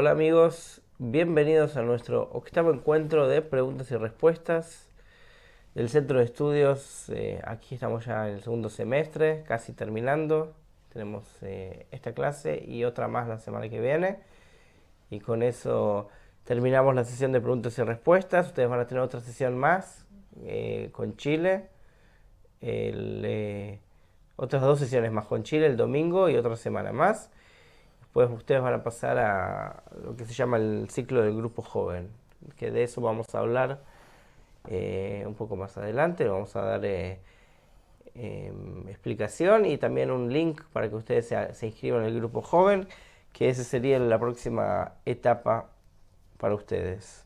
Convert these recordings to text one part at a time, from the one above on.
Hola amigos, bienvenidos a nuestro octavo encuentro de preguntas y respuestas del Centro de Estudios. Aquí estamos ya en el segundo semestre, casi terminando. Tenemos esta clase y otra más la semana que viene. Y con eso terminamos la sesión de preguntas y respuestas. Ustedes van a tener otra sesión más con Chile. Otras dos sesiones más con Chile el domingo y otra semana más. Después ustedes van a pasar a lo que se llama el ciclo del grupo joven, que de eso vamos a hablar un poco más adelante. Vamos a dar explicación y también un link para que ustedes se inscriban en el grupo joven, que esa sería la próxima etapa para ustedes.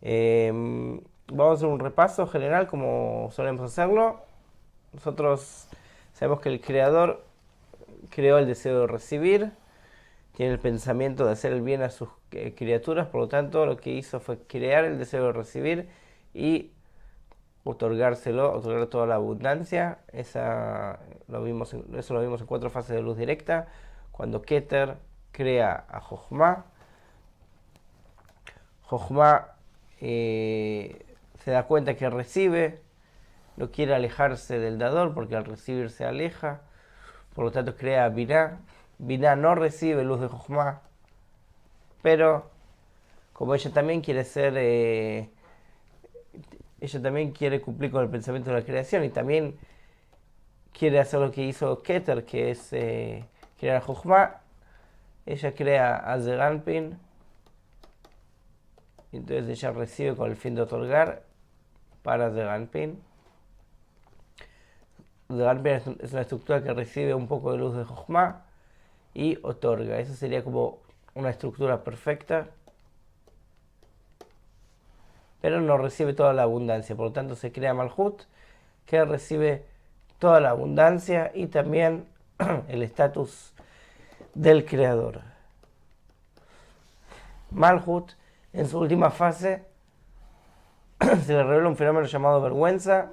Vamos a hacer un repaso general como solemos hacerlo. Nosotros sabemos que el creador creó el deseo de recibir, tiene el pensamiento de hacer el bien a sus criaturas, por lo tanto lo que hizo fue crear el deseo de recibir y otorgar toda la abundancia. Eso lo vimos en cuatro fases de luz directa, cuando Keter crea a Jochma. Jochma se da cuenta que recibe, no quiere alejarse del dador porque al recibir se aleja, por lo tanto crea a Binah. Binah no recibe luz de Jochma, pero como ella también quiere ella también quiere cumplir con el pensamiento de la creación y también quiere hacer lo que hizo Keter, que es crear a Jochma. Ella crea a Zeranpin, entonces ella recibe con el fin de otorgar para Zeranpin. Zeranpin es una estructura que recibe un poco de luz de Jochma y otorga. Eso sería como una estructura perfecta, pero no recibe toda la abundancia. Por lo tanto se crea Malhut, que recibe toda la abundancia y también el estatus del creador. Malhut, en su última fase, se le revela un fenómeno llamado vergüenza,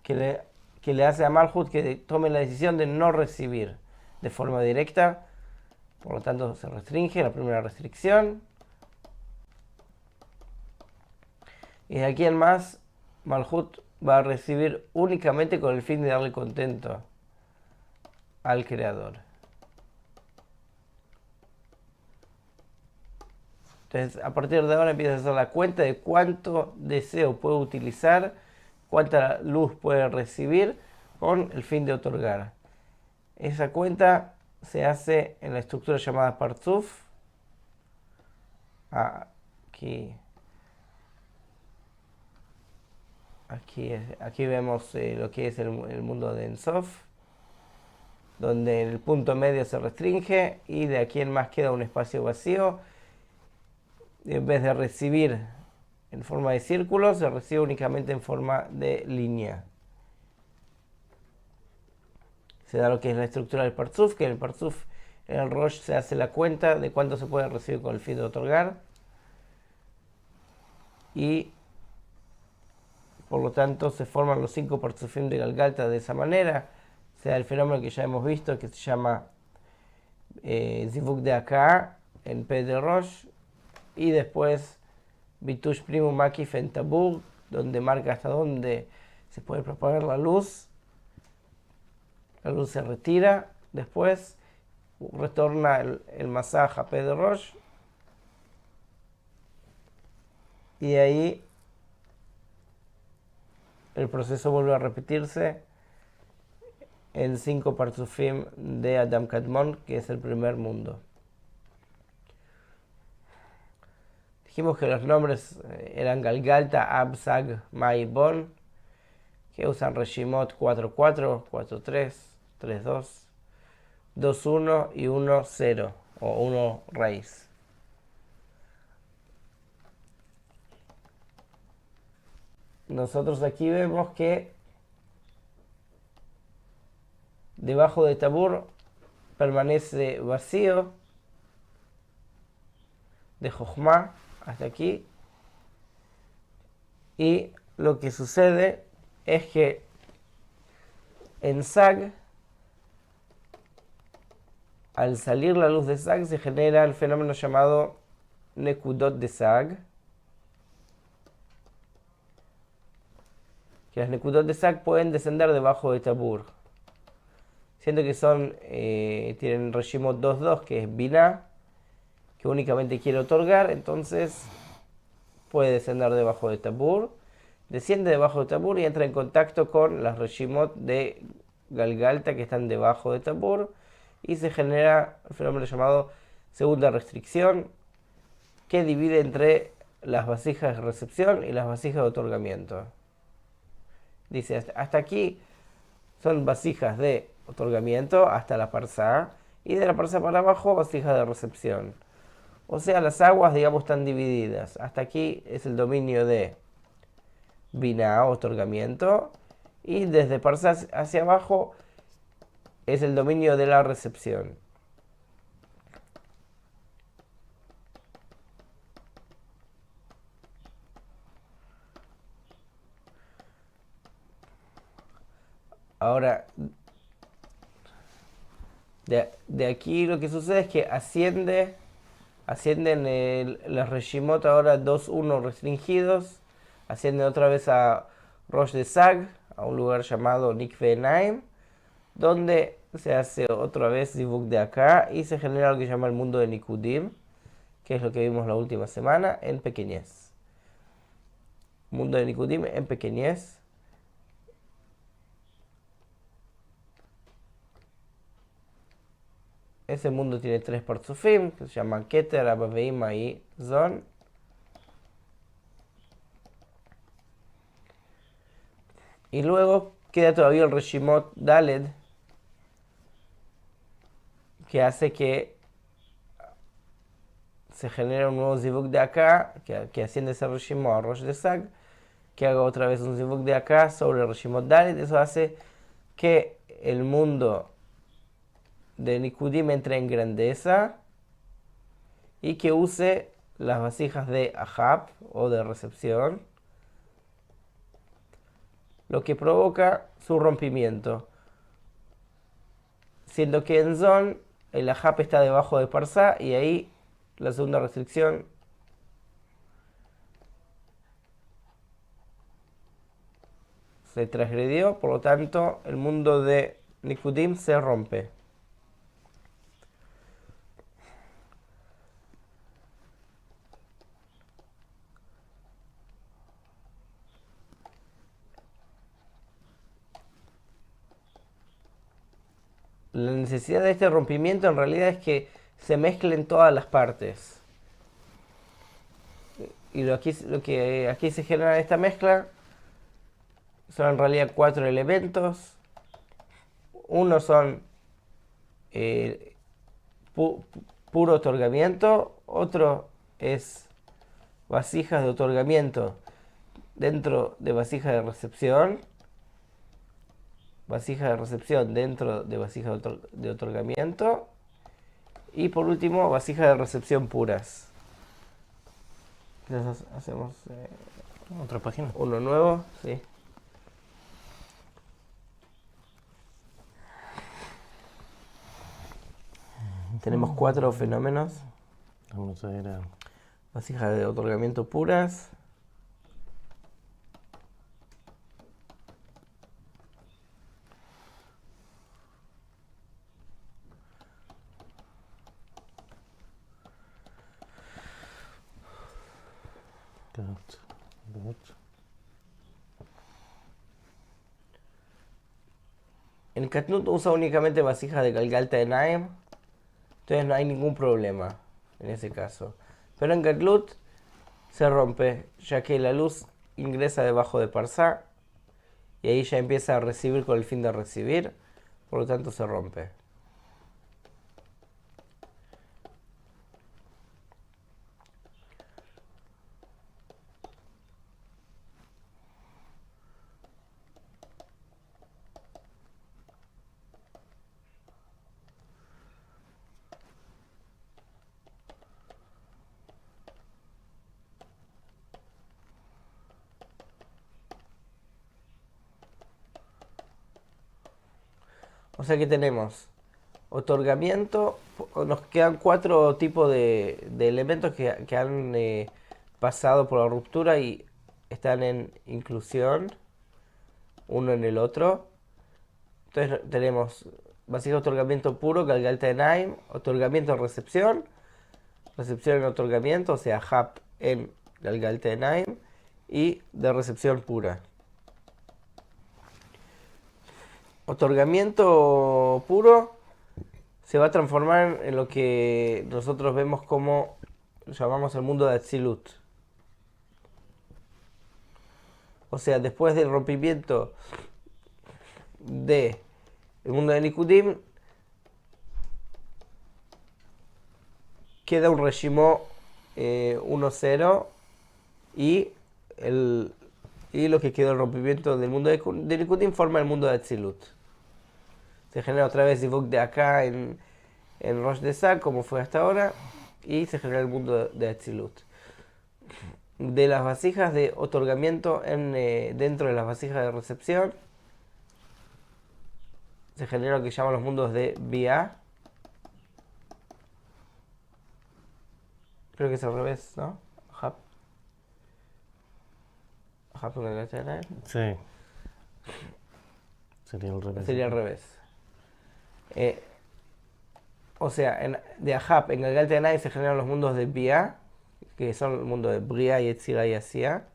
que le hace a Malhut que tome la decisión de no recibir de forma directa. Por lo tanto se restringe, la primera restricción. Y de aquí en más, Malhut va a recibir únicamente con el fin de darle contento al creador. Entonces, a partir de ahora empieza a hacer la cuenta de cuánto deseo puede utilizar, cuánta luz puede recibir con el fin de otorgar. Esa cuenta se hace en la estructura llamada Partzuf. Aquí vemos lo que es el mundo de Ensof, donde el punto medio se restringe y de aquí en más queda un espacio vacío. En vez de recibir en forma de círculo, se recibe únicamente en forma de línea. Se da lo que es la estructura del Partzuf, que en el Partzuf, en el Rosh, se hace la cuenta de cuánto se puede recibir con el fin de otorgar. Y por lo tanto se forman los 5 Partzufim de Galgalta de esa manera. Se da el fenómeno que ya hemos visto, que se llama Zivuk de Akar en P de Rosh. Y después Bitush Primum Makif en Tabur, donde marca hasta dónde se puede propagar la luz. La luz se retira, después retorna el Masaj a P de Rosh. Y de ahí el proceso vuelve a repetirse en 5 Partzufim de Adam Kadmon, que es el primer mundo. Dijimos que los nombres eran Galgalta, Ab, Sag, Ma y Bon, que usan Reshimot 4-4, 4-3, 3-2, 2-1 y 1-0, o 1 raíz. Nosotros aquí vemos que debajo de Tabur permanece vacío de Jochma hasta aquí, y lo que sucede es que en Sag al salir la luz de Sag se genera el fenómeno llamado Nekudot de Sag, que las Nekudot de Sag pueden descender debajo de Tabur. Siendo que tienen Reshimot 2.2, que es Binah, que únicamente quiere otorgar, entonces puede descender debajo de Tabur. Desciende debajo de Tabur y entra en contacto con las Reshimot de Galgalta que están debajo de Tabur, y se genera el fenómeno llamado segunda restricción, que divide entre las vasijas de recepción y las vasijas de otorgamiento. Dice, hasta aquí son vasijas de otorgamiento hasta la parsá, y de la parsá para abajo vasijas de recepción. O sea, las aguas, digamos, están divididas. Hasta aquí es el dominio de Binah, otorgamiento, y desde parsá hacia abajo es el dominio de la recepción. Ahora, de aquí lo que sucede es que ascienden las Reshimot ahora 2.1 restringidos, ascienden otra vez a Rosh de Sag, a un lugar llamado Nikve Naim, donde se hace otra vez Zivuk de acá y se genera lo que se llama el mundo de Nikudim, que es lo que vimos la última semana en pequeñez. Mundo de Nikudim en pequeñez. Ese mundo tiene 3 parzufim, que se llaman Keter, Abba Veima y Zon. Y luego queda todavía el Reshimot Daled, que hace que se genere un nuevo Zivuk de acá, que asciende ese Reshimot a Rosh de Sag, que haga otra vez un Zivuk de acá sobre el Reshimot Daled. Eso hace que el mundo de Nikudim entre en grandeza y que use las vasijas de Ahab o de recepción, lo que provoca su rompimiento. Siendo que en Zon el Ahab está debajo de Parsá y ahí la segunda restricción se transgredió, por lo tanto el mundo de Nikudim se rompe. La necesidad de este rompimiento en realidad es que se mezclen todas las partes. Y lo que aquí se genera esta mezcla son en realidad 4 elementos. Uno son puro otorgamiento, otro es vasijas de otorgamiento dentro de vasijas de recepción, vasija de recepción dentro de vasijas de otorgamiento, y por último vasijas de recepción puras. Entonces hacemos otra página. Uno nuevo, sí. Tenemos 4 fenómenos. Vamos a ver a... Vasijas de otorgamiento puras. El Katnut usa únicamente vasijas de Galgalta de Naim, entonces no hay ningún problema en ese caso. Pero en Gatlut se rompe, ya que la luz ingresa debajo de Parsá y ahí ya empieza a recibir con el fin de recibir, por lo tanto se rompe. O sea que tenemos otorgamiento, nos quedan 4 tipos de elementos que han pasado por la ruptura y están en inclusión, uno en el otro. Entonces tenemos vasija de otorgamiento puro, Galgalta Enaim, otorgamiento en recepción en otorgamiento, o sea, Hap en Galgalta Enaim, y de recepción pura. Otorgamiento puro se va a transformar en lo que nosotros vemos como llamamos el mundo de Atzilut. O sea, después del rompimiento del mundo de Nikudim, queda un régimen 1-0 y lo que quedó el rompimiento del mundo de Nikudim forma el mundo de Atzilut. Se genera otra vez Zivuk de acá en Rosh Desag, como fue hasta ahora, y se genera el mundo de Atzilut. De las vasijas de otorgamiento dentro de las vasijas de recepción, se genera lo que llaman los mundos de Bia. Creo que es al revés, ¿no? Hap. Hap en el Sí. Sería al revés. Sería al revés. O sea, de Ahab en el Galta se generan los mundos de Bia, que son el mundo de Bria, Yetzira y Asia.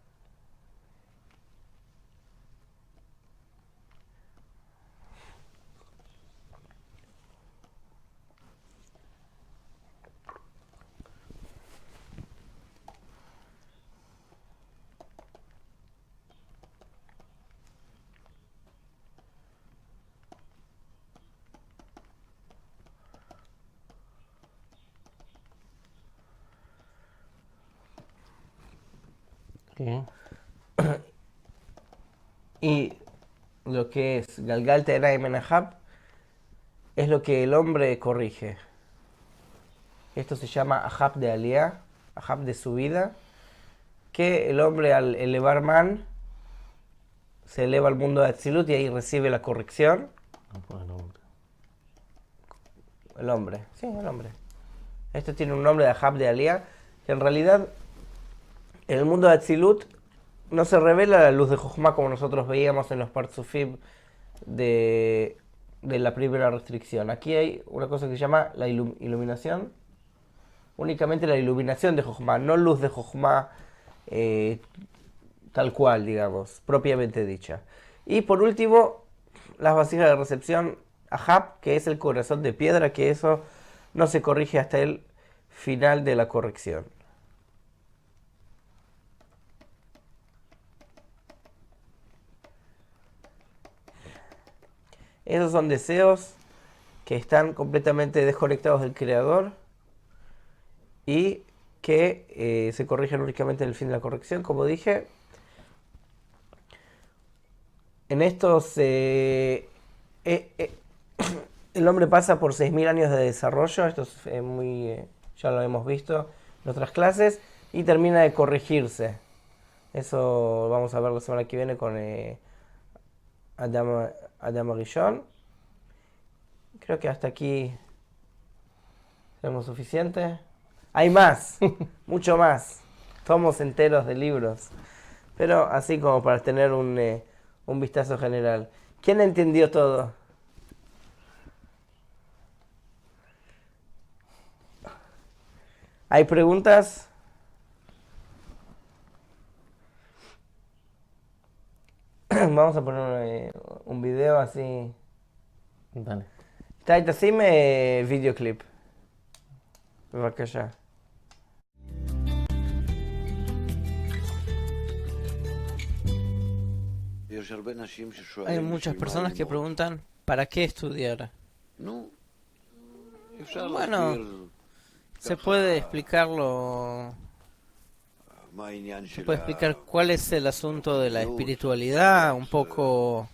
¿Qué? Y lo que es Galgalta y Menahab es lo que el hombre corrige. Esto se llama Ahab de Aliyah, Ahab de subida, que el hombre al elevar man se eleva al mundo de Atzilut y ahí recibe la corrección. El hombre, sí, el hombre. Esto tiene un nombre de Ahab de Aliyah, que en realidad en el mundo de Atzilut no se revela la luz de Jochma como nosotros veíamos en los Partzufim de la primera restricción. Aquí hay una cosa que se llama la iluminación. Únicamente la iluminación de Jochma, no luz de Jochma tal cual, digamos, propiamente dicha. Y por último, las vasijas de recepción Ahab, que es el corazón de piedra, que eso no se corrige hasta el final de la corrección. Esos son deseos que están completamente desconectados del Creador y que se corrigen únicamente en el fin de la corrección, como dije. En estos, el hombre pasa por 6.000 años de desarrollo, esto es ya lo hemos visto en otras clases, y termina de corregirse. Eso vamos a ver la semana que viene con Adam Rishon. Creo que hasta aquí tenemos suficiente. Hay más, mucho más, tomos enteros de libros, pero así como para tener un vistazo general. ¿Quién entendió todo? ¿Hay preguntas? Vamos a poner un video así. Dale. תשים וידאו קליפ. בבקשה. Hay muchas personas que preguntan ¿para qué estudiar? Bueno, se puede explicarlo. Se puede explicar cuál es el asunto de la espiritualidad, un poco.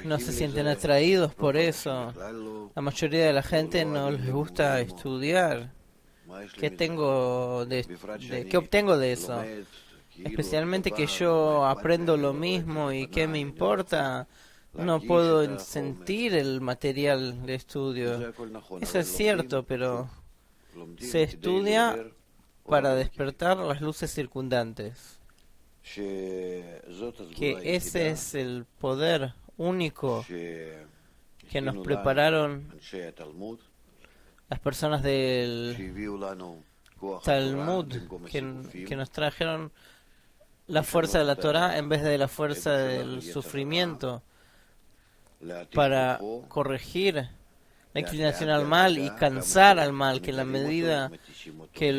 No se sienten atraídos por eso. La mayoría de la gente no les gusta estudiar. ¿Qué obtengo de eso? especialmente que yo aprendo lo mismo y qué me importa, no puedo sentir el material de estudio. Eso es cierto, pero se estudia para despertar las luces circundantes. Que ese es el poder único que nos prepararon las personas del Talmud, que nos trajeron la fuerza de la Torah en vez de la fuerza del sufrimiento, para corregir la inclinación al mal y cansar al mal, que en la medida que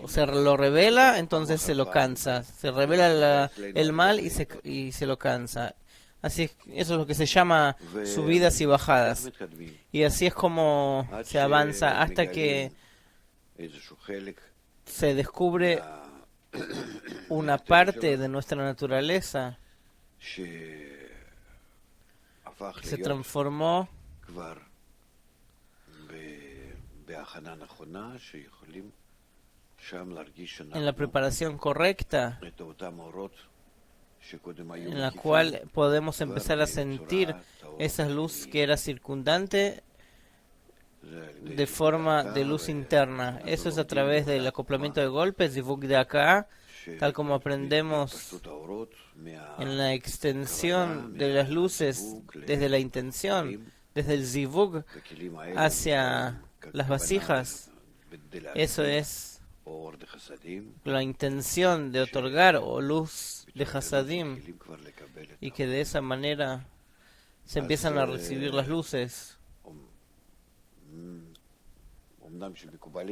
se lo revela, entonces se lo cansa. Se revela el mal y se lo cansa. Así es, eso es lo que se llama subidas y bajadas. Y así es como se avanza hasta que se descubre una parte de nuestra naturaleza que se transformó en la preparación correcta, en la cual podemos empezar a sentir esa luz que era circundante de forma de luz interna. Eso es a través del acoplamiento de golpes, Zivug de acá, tal como aprendemos en la extensión de las luces desde la intención, desde el Zivug hacia las vasijas. Eso es la intención de otorgar o luz de Hasadim, y que de esa manera se empiezan a recibir las luces.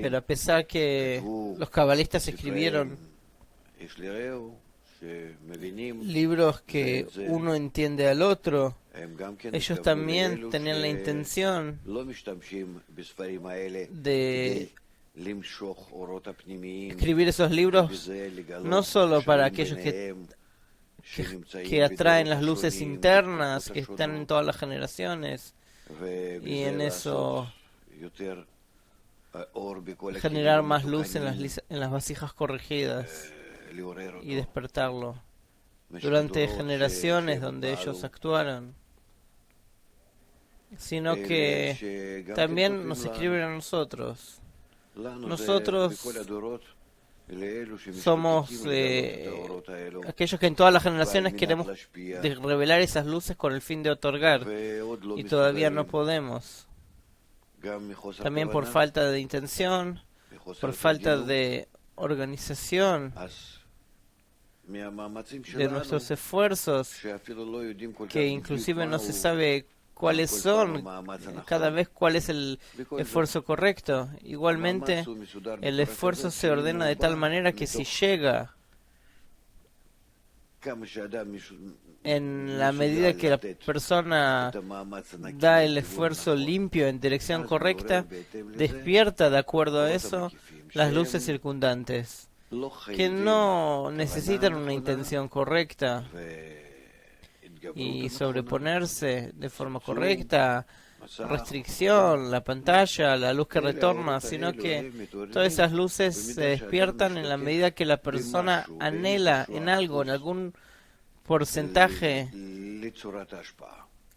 Pero a pesar que los cabalistas escribieron libros que uno entiende al otro, ellos también tenían la intención de escribir esos libros no solo para aquellos que atraen las luces internas, que están en todas las generaciones, y en eso generar más luz en las vasijas corregidas y despertarlo durante generaciones donde ellos actuaron, sino que también nos escriben a nosotros. Nosotros somos aquellos que en todas las generaciones queremos revelar esas luces con el fin de otorgar, y todavía no podemos. También por falta de intención, por falta de organización de nuestros esfuerzos, que inclusive no se sabe cuáles son cada vez cuál es el esfuerzo correcto. Igualmente, el esfuerzo se ordena de tal manera que si llega en la medida que la persona da el esfuerzo limpio en dirección correcta, despierta de acuerdo a eso las luces circundantes, que no necesitan una intención correcta y sobreponerse de forma correcta, restricción, la pantalla, la luz que retorna, sino que todas esas luces se despiertan en la medida que la persona anhela en algo, en algún porcentaje,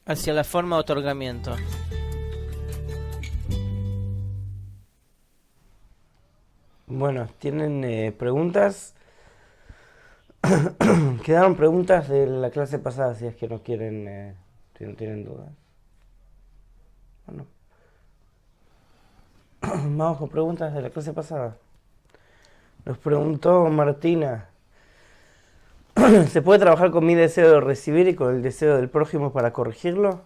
hacia la forma de otorgamiento. Bueno, ¿tienen preguntas? Quedaron preguntas de la clase pasada, si es que no quieren, si no tienen dudas. Bueno. Vamos con preguntas de la clase pasada. Nos preguntó Martina: ¿se puede trabajar con mi deseo de recibir y con el deseo del prójimo para corregirlo?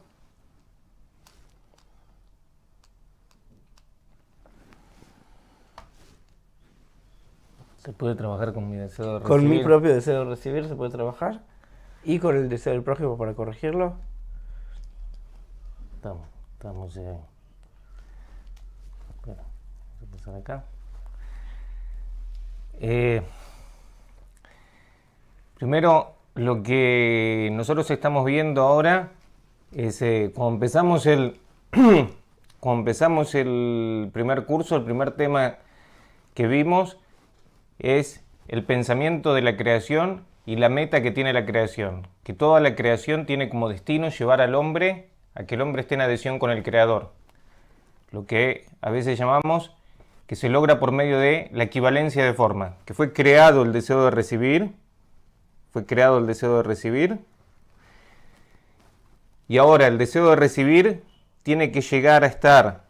¿Se puede trabajar con mi deseo de recibir? Con mi propio deseo de recibir se puede trabajar, y con el deseo del prójimo para corregirlo. Estamos Espera, vamos a empezar acá. Primero, lo que nosotros estamos viendo ahora es cuando empezamos el primer curso, el primer tema que vimos es el pensamiento de la creación y la meta que tiene la creación. Que toda la creación tiene como destino llevar al hombre a que el hombre esté en adhesión con el Creador. Lo que a veces llamamos que se logra por medio de la equivalencia de forma. Que fue creado el deseo de recibir. Fue creado el deseo de recibir. Y ahora el deseo de recibir tiene que llegar a estar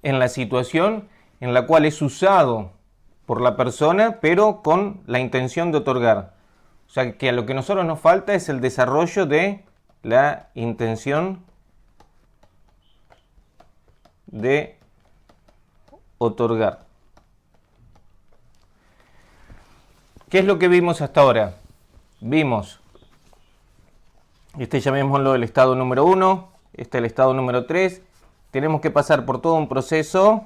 en la situación en la cual es usado por la persona, pero con la intención de otorgar. O sea, que a lo que a nosotros nos falta es el desarrollo de la intención de otorgar. ¿Qué es lo que vimos hasta ahora? Vimos, llamémoslo el estado número 1, el estado número 3. Tenemos que pasar por todo un proceso,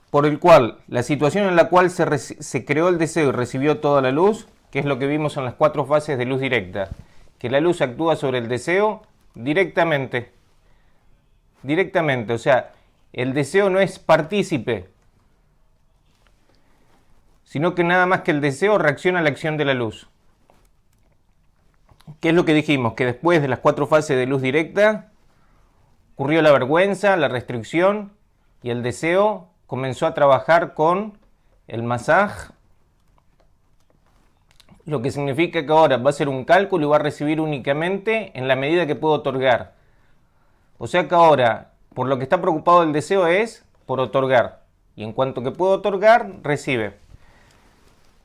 por el cual la situación en la cual se creó el deseo y recibió toda la luz, que es lo que vimos en las 4 fases de luz directa, que la luz actúa sobre el deseo directamente, o sea, el deseo no es partícipe, sino que nada más que el deseo reacciona a la acción de la luz. ¿Qué es lo que dijimos? Que después de las 4 fases de luz directa, ocurrió la vergüenza, la restricción, y el deseo comenzó a trabajar con el masaj, lo que significa que ahora va a hacer un cálculo y va a recibir únicamente en la medida que puede otorgar. O sea que ahora, por lo que está preocupado el deseo es por otorgar, y en cuanto que puede otorgar, recibe.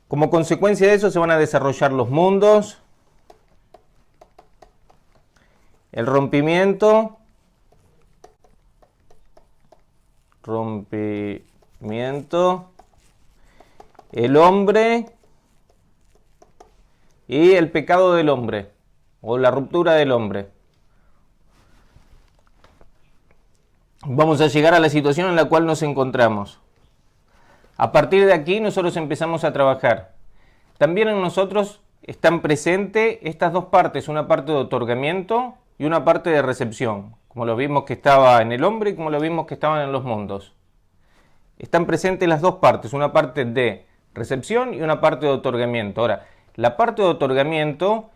Como consecuencia de eso se van a desarrollar los mundos, el rompimiento, el hombre y el pecado del hombre, o la ruptura del hombre. Vamos a llegar a la situación en la cual nos encontramos. A partir de aquí nosotros empezamos a trabajar. También en nosotros están presentes estas 2 partes, una parte de otorgamiento y una parte de recepción, como lo vimos que estaba en el hombre y como lo vimos que estaban en los mundos. Están presentes las 2 partes, una parte de recepción y una parte de otorgamiento. Ahora, la parte de otorgamiento,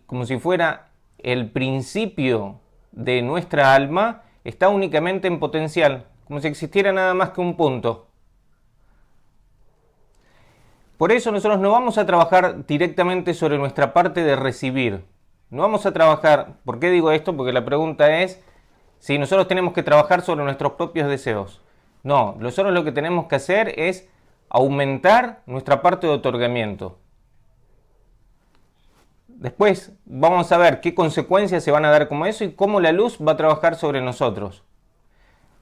como si fuera el principio de nuestra alma, está únicamente en potencial, como si existiera nada más que un punto. Por eso nosotros no vamos a trabajar directamente sobre nuestra parte de recibir. No vamos a trabajar, ¿por qué digo esto? Porque la pregunta es si nosotros tenemos que trabajar sobre nuestros propios deseos. No, nosotros lo que tenemos que hacer es aumentar nuestra parte de otorgamiento. Después vamos a ver qué consecuencias se van a dar como eso y cómo la luz va a trabajar sobre nosotros.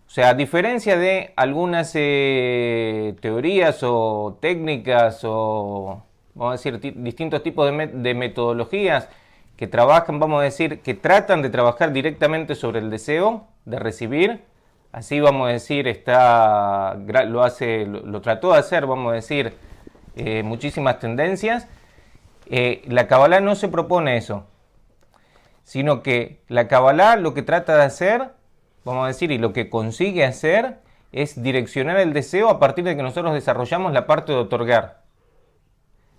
O sea, a diferencia de algunas teorías o técnicas o, vamos a decir, distintos tipos de metodologías que trabajan, vamos a decir, que tratan de trabajar directamente sobre el deseo de recibir, así vamos a decir, lo trató de hacer, vamos a decir, muchísimas tendencias. La Kabbalah no se propone eso, sino que la Kabbalah lo que trata de hacer, vamos a decir, y lo que consigue hacer es direccionar el deseo a partir de que nosotros desarrollamos la parte de otorgar.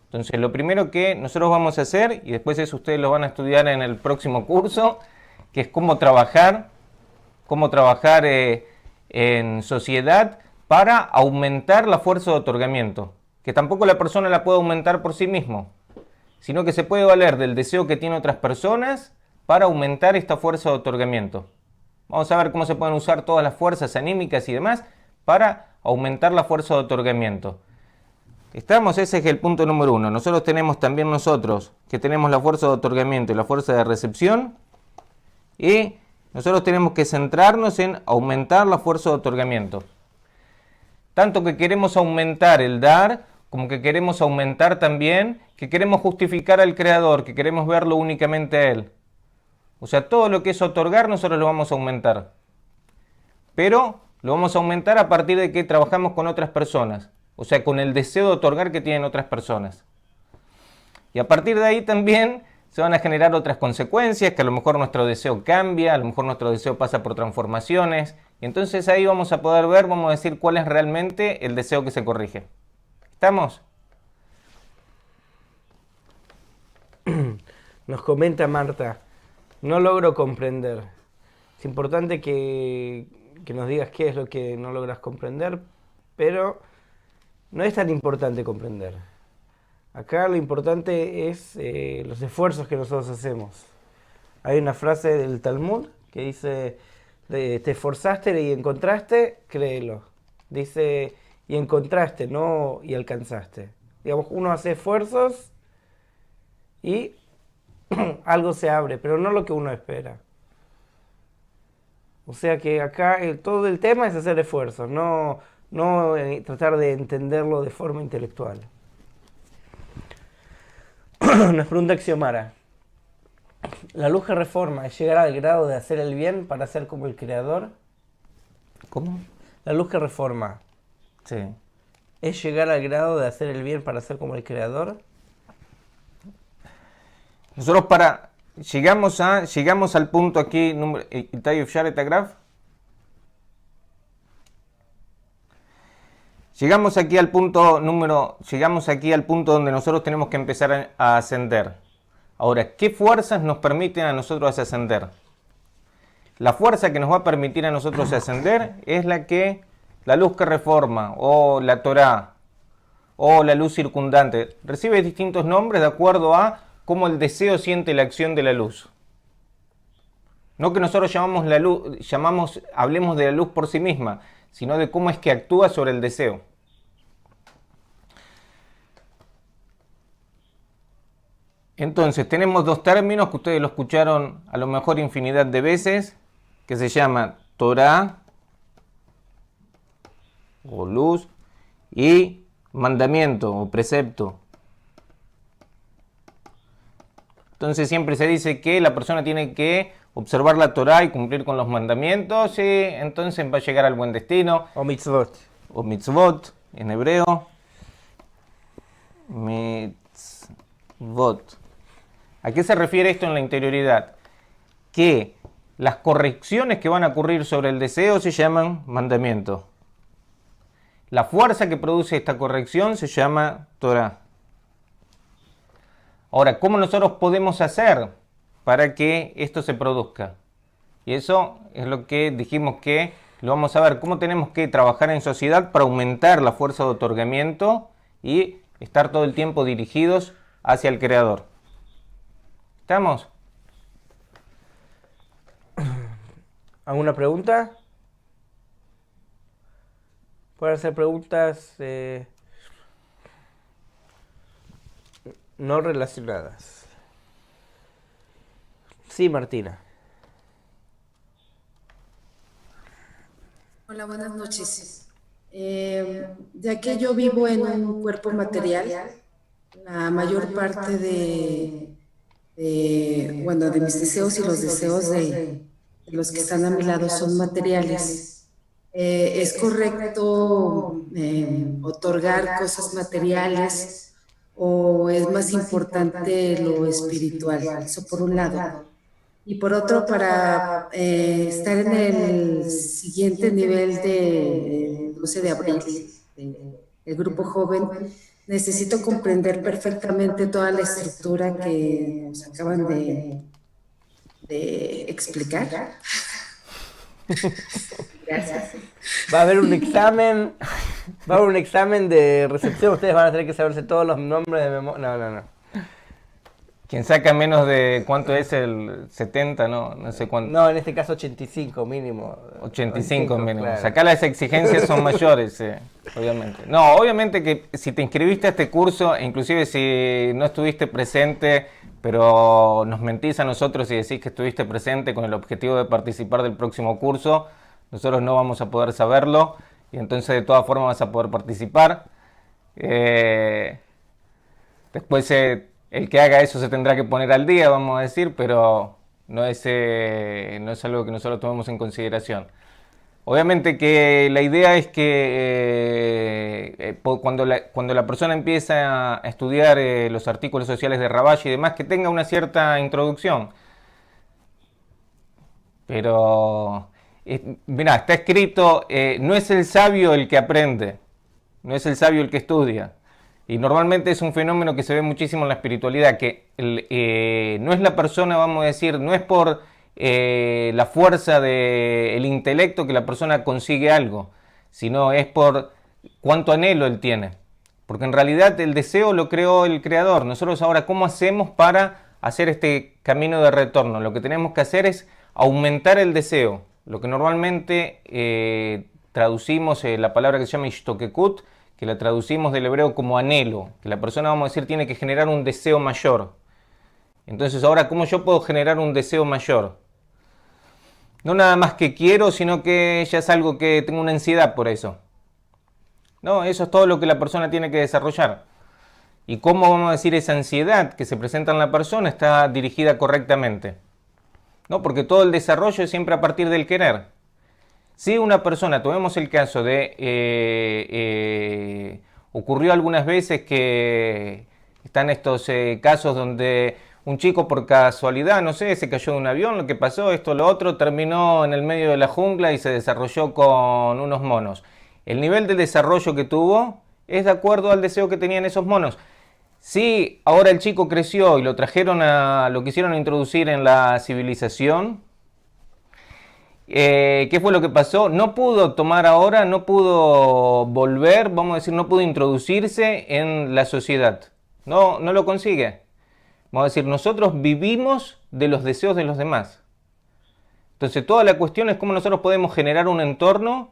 Entonces, lo primero que nosotros vamos a hacer, y después eso ustedes lo van a estudiar en el próximo curso, que es cómo trabajar en sociedad para aumentar la fuerza de otorgamiento, que tampoco la persona la puede aumentar por sí mismo, sino que se puede valer del deseo que tienen otras personas para aumentar esta fuerza de otorgamiento. Vamos a ver cómo se pueden usar todas las fuerzas anímicas y demás para aumentar la fuerza de otorgamiento. Ese es el punto número 1. Nosotros tenemos también que tenemos la fuerza de otorgamiento y la fuerza de recepción, y nosotros tenemos que centrarnos en aumentar la fuerza de otorgamiento. Tanto que queremos aumentar el dar, como que queremos aumentar también, que queremos justificar al Creador, que queremos verlo únicamente a Él. O sea, todo lo que es otorgar nosotros lo vamos a aumentar. Pero lo vamos a aumentar a partir de que trabajamos con otras personas. O sea, con el deseo de otorgar que tienen otras personas. Y a partir de ahí también se van a generar otras consecuencias, que a lo mejor nuestro deseo cambia, a lo mejor nuestro deseo pasa por transformaciones, Y entonces ahí vamos a poder ver, vamos a decir cuál es realmente el deseo que se corrige. ¿Estamos? Nos comenta Marta, no logro comprender. Es importante que nos digas qué es lo que no logras comprender, pero no es tan importante comprender. Acá lo importante es los esfuerzos que nosotros hacemos. Hay una frase del Talmud que dice, te esforzaste y encontraste, créelo. Dice, y encontraste, no y alcanzaste. Digamos, uno hace esfuerzos y algo se abre, pero no lo que uno espera. O sea que acá todo el tema es hacer esfuerzos, no tratar de entenderlo de forma intelectual. Nos pregunta Xiomara, ¿la luz que reforma es llegar al grado de hacer el bien para ser como el Creador? ¿Cómo? La luz que reforma Sí. es llegar al grado de hacer el bien para ser como el Creador. Nosotros llegamos al punto aquí, llegamos aquí al punto donde nosotros tenemos que empezar a ascender. Ahora, ¿qué fuerzas nos permiten a nosotros ascender? La fuerza que nos va a permitir a nosotros ascender es la luz que reforma, o la Torá, o la luz circundante. Recibe distintos nombres de acuerdo a cómo el deseo siente la acción de la luz. No que nosotros hablemos de la luz por sí misma, sino de cómo es que actúa sobre el deseo. Entonces, tenemos dos términos que ustedes lo escucharon a lo mejor infinidad de veces, que se llama Torá, o luz, y mandamiento, o precepto. Entonces siempre se dice que la persona tiene que observar la Torá y cumplir con los mandamientos, y entonces va a llegar al buen destino. O mitzvot. O mitzvot, en hebreo. Mitzvot. ¿A qué se refiere esto en la interioridad? Que las correcciones que van a ocurrir sobre el deseo se llaman mandamiento. La fuerza que produce esta corrección se llama Torá. Ahora, ¿cómo nosotros podemos hacer para que esto se produzca? Y eso es lo que dijimos que lo vamos a ver. ¿Cómo tenemos que trabajar en sociedad para aumentar la fuerza de otorgamiento y estar todo el tiempo dirigidos hacia el Creador? ¿Estamos? ¿Alguna pregunta? Pueden hacer preguntas no relacionadas. Sí, Martina. Hola, buenas noches. Ya que yo vivo en un cuerpo material, la mayor parte de mis deseos y los deseos de los que están a mi lado son materiales. ¿Es correcto otorgar cosas materiales o es más importante lo espiritual? Eso por un lado. Y por otro, para estar en el siguiente nivel de 12 de abril, del grupo joven, necesito comprender perfectamente toda la estructura que nos acaban de explicar. Gracias. Va a haber un examen de recepción. Ustedes van a tener que saberse todos los nombres de memoria. No. Quien saca menos de, ¿cuánto es el 70? No sé cuánto. No, en este caso 85 mínimo. 85 mínimo. Claro. Acá las exigencias son mayores, obviamente. No, obviamente que si te inscribiste a este curso, inclusive si no estuviste presente, pero nos mentís a nosotros y decís que estuviste presente con el objetivo de participar del próximo curso, nosotros no vamos a poder saberlo y entonces de todas formas vas a poder participar. Después el que haga eso se tendrá que poner al día, vamos a decir, pero no es algo que nosotros tomemos en consideración. Obviamente que la idea es que cuando la persona empieza a estudiar los artículos sociales de Rabash y demás, que tenga una cierta introducción. Pero Mirá, está escrito, no es el sabio el que aprende, no es el sabio el que estudia. Y normalmente es un fenómeno que se ve muchísimo en la espiritualidad, que no es la persona, vamos a decir, no es por la fuerza del intelecto que la persona consigue algo, sino es por cuánto anhelo él tiene. Porque en realidad el deseo lo creó el Creador. Nosotros ahora, ¿cómo hacemos para hacer este camino de retorno? Lo que tenemos que hacer es aumentar el deseo. Lo que normalmente traducimos, la palabra que se llama ishtokekut, que la traducimos del hebreo como anhelo, que la persona, vamos a decir, tiene que generar un deseo mayor. Entonces ahora, ¿cómo yo puedo generar un deseo mayor? No nada más que quiero, sino que ya es algo que tengo una ansiedad por eso. No, eso es todo lo que la persona tiene que desarrollar. ¿Y cómo, vamos a decir, esa ansiedad que se presenta en la persona está dirigida correctamente? No, porque todo el desarrollo es siempre a partir del querer. Si una persona, tomemos el caso de, ocurrió algunas veces que están estos casos donde un chico por casualidad, no sé, se cayó de un avión, lo que pasó, esto, lo otro, terminó en el medio de la jungla y se desarrolló con unos monos. El nivel de desarrollo que tuvo es de acuerdo al deseo que tenían esos monos. Si ahora el chico creció y lo trajeron lo quisieron introducir en la civilización, ¿qué fue lo que pasó? No pudo tomar ahora, no pudo volver, vamos a decir, no pudo introducirse en la sociedad. No lo consigue. Vamos a decir, nosotros vivimos de los deseos de los demás. Entonces toda la cuestión es cómo nosotros podemos generar un entorno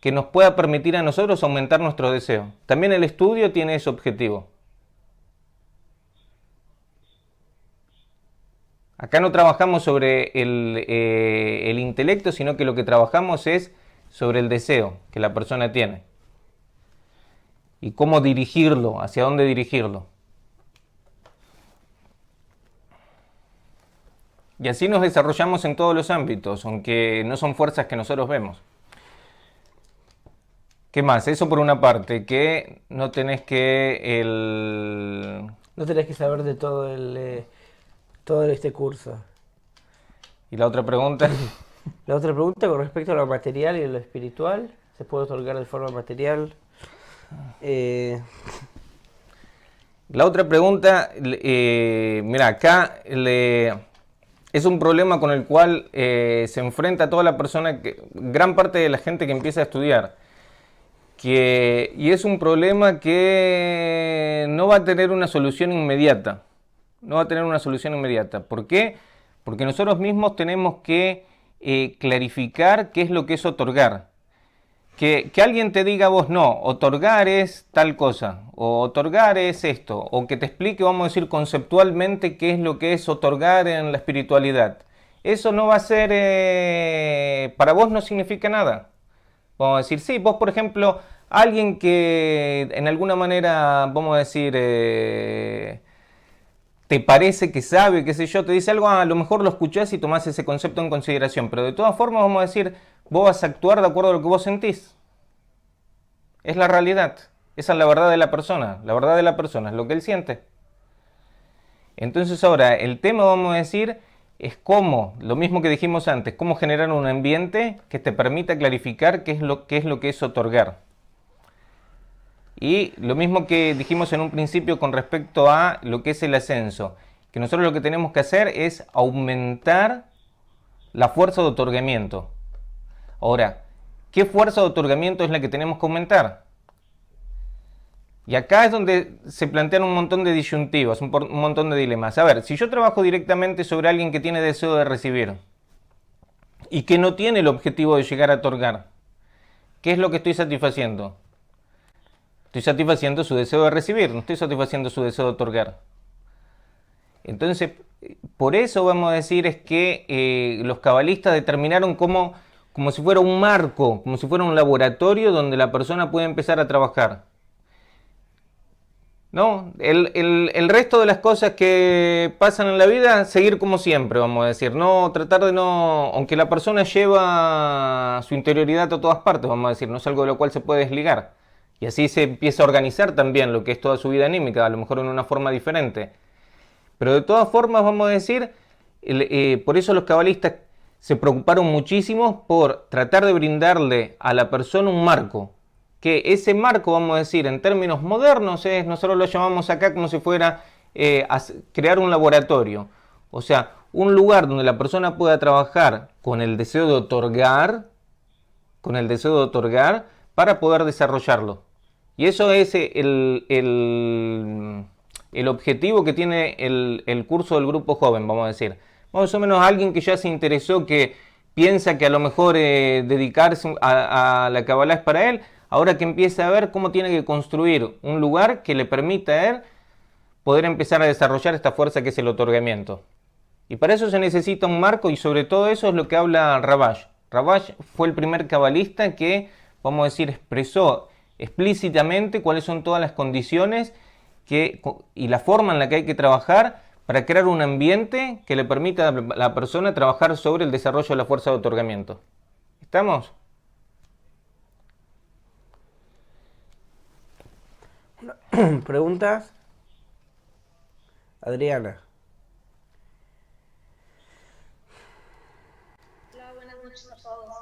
que nos pueda permitir a nosotros aumentar nuestro deseo. También el estudio tiene ese objetivo. Acá no trabajamos sobre el intelecto, sino que lo que trabajamos es sobre el deseo que la persona tiene. Y cómo dirigirlo, hacia dónde dirigirlo. Y así nos desarrollamos en todos los ámbitos, aunque no son fuerzas que nosotros vemos. ¿Qué más? Eso por una parte, que no tenés que No tenés que saber de todo este curso. ¿Y la otra pregunta? La otra pregunta con respecto a lo material y a lo espiritual, ¿se puede otorgar de forma material? La otra pregunta, mira, acá es un problema con el cual se enfrenta toda la persona, gran parte de la gente que empieza a estudiar. Y es un problema que no va a tener una solución inmediata. No va a tener una solución inmediata. ¿Por qué? Porque nosotros mismos tenemos que clarificar qué es lo que es otorgar. Que alguien te diga a vos, no, otorgar es tal cosa, o otorgar es esto, o que te explique, vamos a decir, conceptualmente qué es lo que es otorgar en la espiritualidad. Eso no va a ser, para vos no significa nada. Vamos a decir, sí, vos por ejemplo, alguien que en alguna manera, vamos a decir, te parece que sabe, qué sé yo, te dice algo, a lo mejor lo escuchás y tomás ese concepto en consideración, pero de todas formas, vamos a decir, vos vas a actuar de acuerdo a lo que vos sentís. Es la realidad, esa es la verdad de la persona es lo que él siente. Entonces ahora, el tema, vamos a decir, es cómo, lo mismo que dijimos antes, cómo generar un ambiente que te permita clarificar qué es lo que es otorgar. Y lo mismo que dijimos en un principio con respecto a lo que es el ascenso, que nosotros lo que tenemos que hacer es aumentar la fuerza de otorgamiento. Ahora, ¿qué fuerza de otorgamiento es la que tenemos que aumentar? Y acá es donde se plantean un montón de disyuntivas, un montón de dilemas. A ver, si yo trabajo directamente sobre alguien que tiene deseo de recibir y que no tiene el objetivo de llegar a otorgar, ¿qué es lo que estoy satisfaciendo? Estoy satisfaciendo su deseo de recibir, no estoy satisfaciendo su deseo de otorgar. Entonces, por eso vamos a decir es que los cabalistas determinaron como si fuera un marco, como si fuera un laboratorio donde la persona puede empezar a trabajar. ¿No? El resto de las cosas que pasan en la vida, seguir como siempre, vamos a decir. No, tratar de no, aunque la persona lleva su interioridad a todas partes, vamos a decir, no es algo de lo cual se puede desligar. Y así se empieza a organizar también lo que es toda su vida anímica, a lo mejor en una forma diferente. Pero de todas formas, vamos a decir, por eso los cabalistas se preocuparon muchísimo por tratar de brindarle a la persona un marco. Que ese marco, vamos a decir, en términos modernos, nosotros lo llamamos acá como si fuera crear un laboratorio. O sea, un lugar donde la persona pueda trabajar con el deseo de otorgar, para poder desarrollarlo. Y eso es el objetivo que tiene el curso del grupo joven, vamos a decir. Más o menos alguien que ya se interesó, que piensa que a lo mejor dedicarse a la Kabbalah es para él, ahora que empieza a ver cómo tiene que construir un lugar que le permita a él poder empezar a desarrollar esta fuerza que es el otorgamiento. Y para eso se necesita un marco, y sobre todo eso es lo que habla Rabash. Rabash fue el primer cabalista que, vamos a decir, expresó explícitamente cuáles son todas las condiciones y la forma en la que hay que trabajar para crear un ambiente que le permita a la persona trabajar sobre el desarrollo de la fuerza de otorgamiento. ¿Estamos? ¿Preguntas? Adriana. Hola, buenas noches a todos.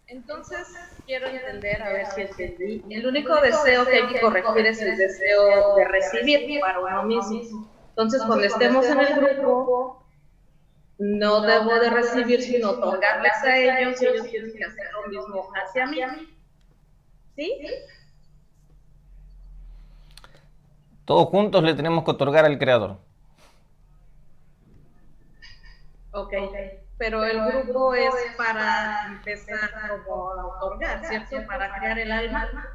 Entonces, quiero entender, a ver si entendí. El único deseo que hay que corregir es el deseo de recibir para uno mismo. Entonces, cuando estemos en el grupo, no debo de recibir, sino otorgarles a ellos, y ellos tienen que hacer lo mismo hacia mí. ¿Sí? Todos juntos le tenemos que otorgar al Creador. Ok, pero el grupo es para empezar como a otorgar, ¿cierto? Para crear el alma.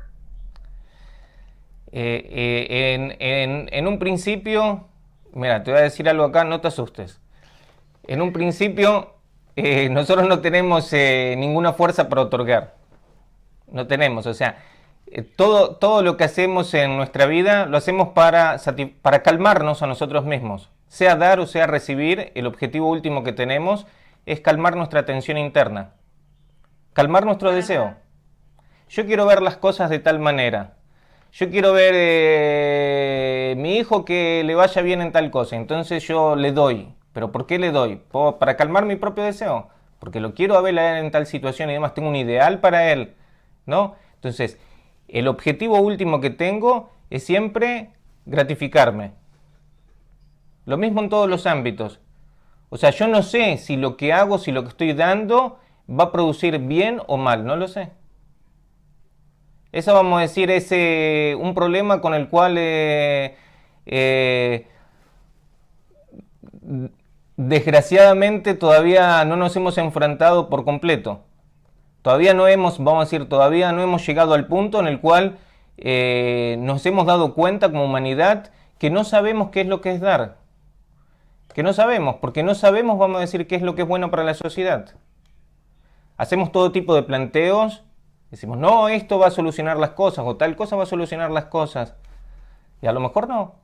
En un principio, mira, te voy a decir algo acá, no te asustes. En un principio, nosotros no tenemos ninguna fuerza para otorgar. No tenemos, o sea, todo lo que hacemos en nuestra vida lo hacemos para calmarnos a nosotros mismos. Sea dar o sea recibir, el objetivo último que tenemos es calmar nuestra tensión interna. Calmar nuestro deseo. Yo quiero ver las cosas de tal manera. Yo quiero ver mi hijo que le vaya bien en tal cosa. Entonces yo le doy. ¿Pero por qué le doy? Para calmar mi propio deseo. Porque lo quiero ver a él en tal situación y demás. Tengo un ideal para él, ¿no? Entonces, el objetivo último que tengo es siempre gratificarme. Lo mismo en todos los ámbitos. O sea, yo no sé si lo que hago, si lo que estoy dando va a producir bien o mal. No lo sé. Eso, vamos a decir, es un problema con el cual desgraciadamente todavía no nos hemos enfrentado por completo. Todavía no hemos llegado al punto en el cual nos hemos dado cuenta como humanidad que no sabemos qué es lo que es dar. Que no sabemos, porque no sabemos, vamos a decir, qué es lo que es bueno para la sociedad. Hacemos todo tipo de planteos, decimos, no, esto va a solucionar las cosas, o tal cosa va a solucionar las cosas. Y a lo mejor no.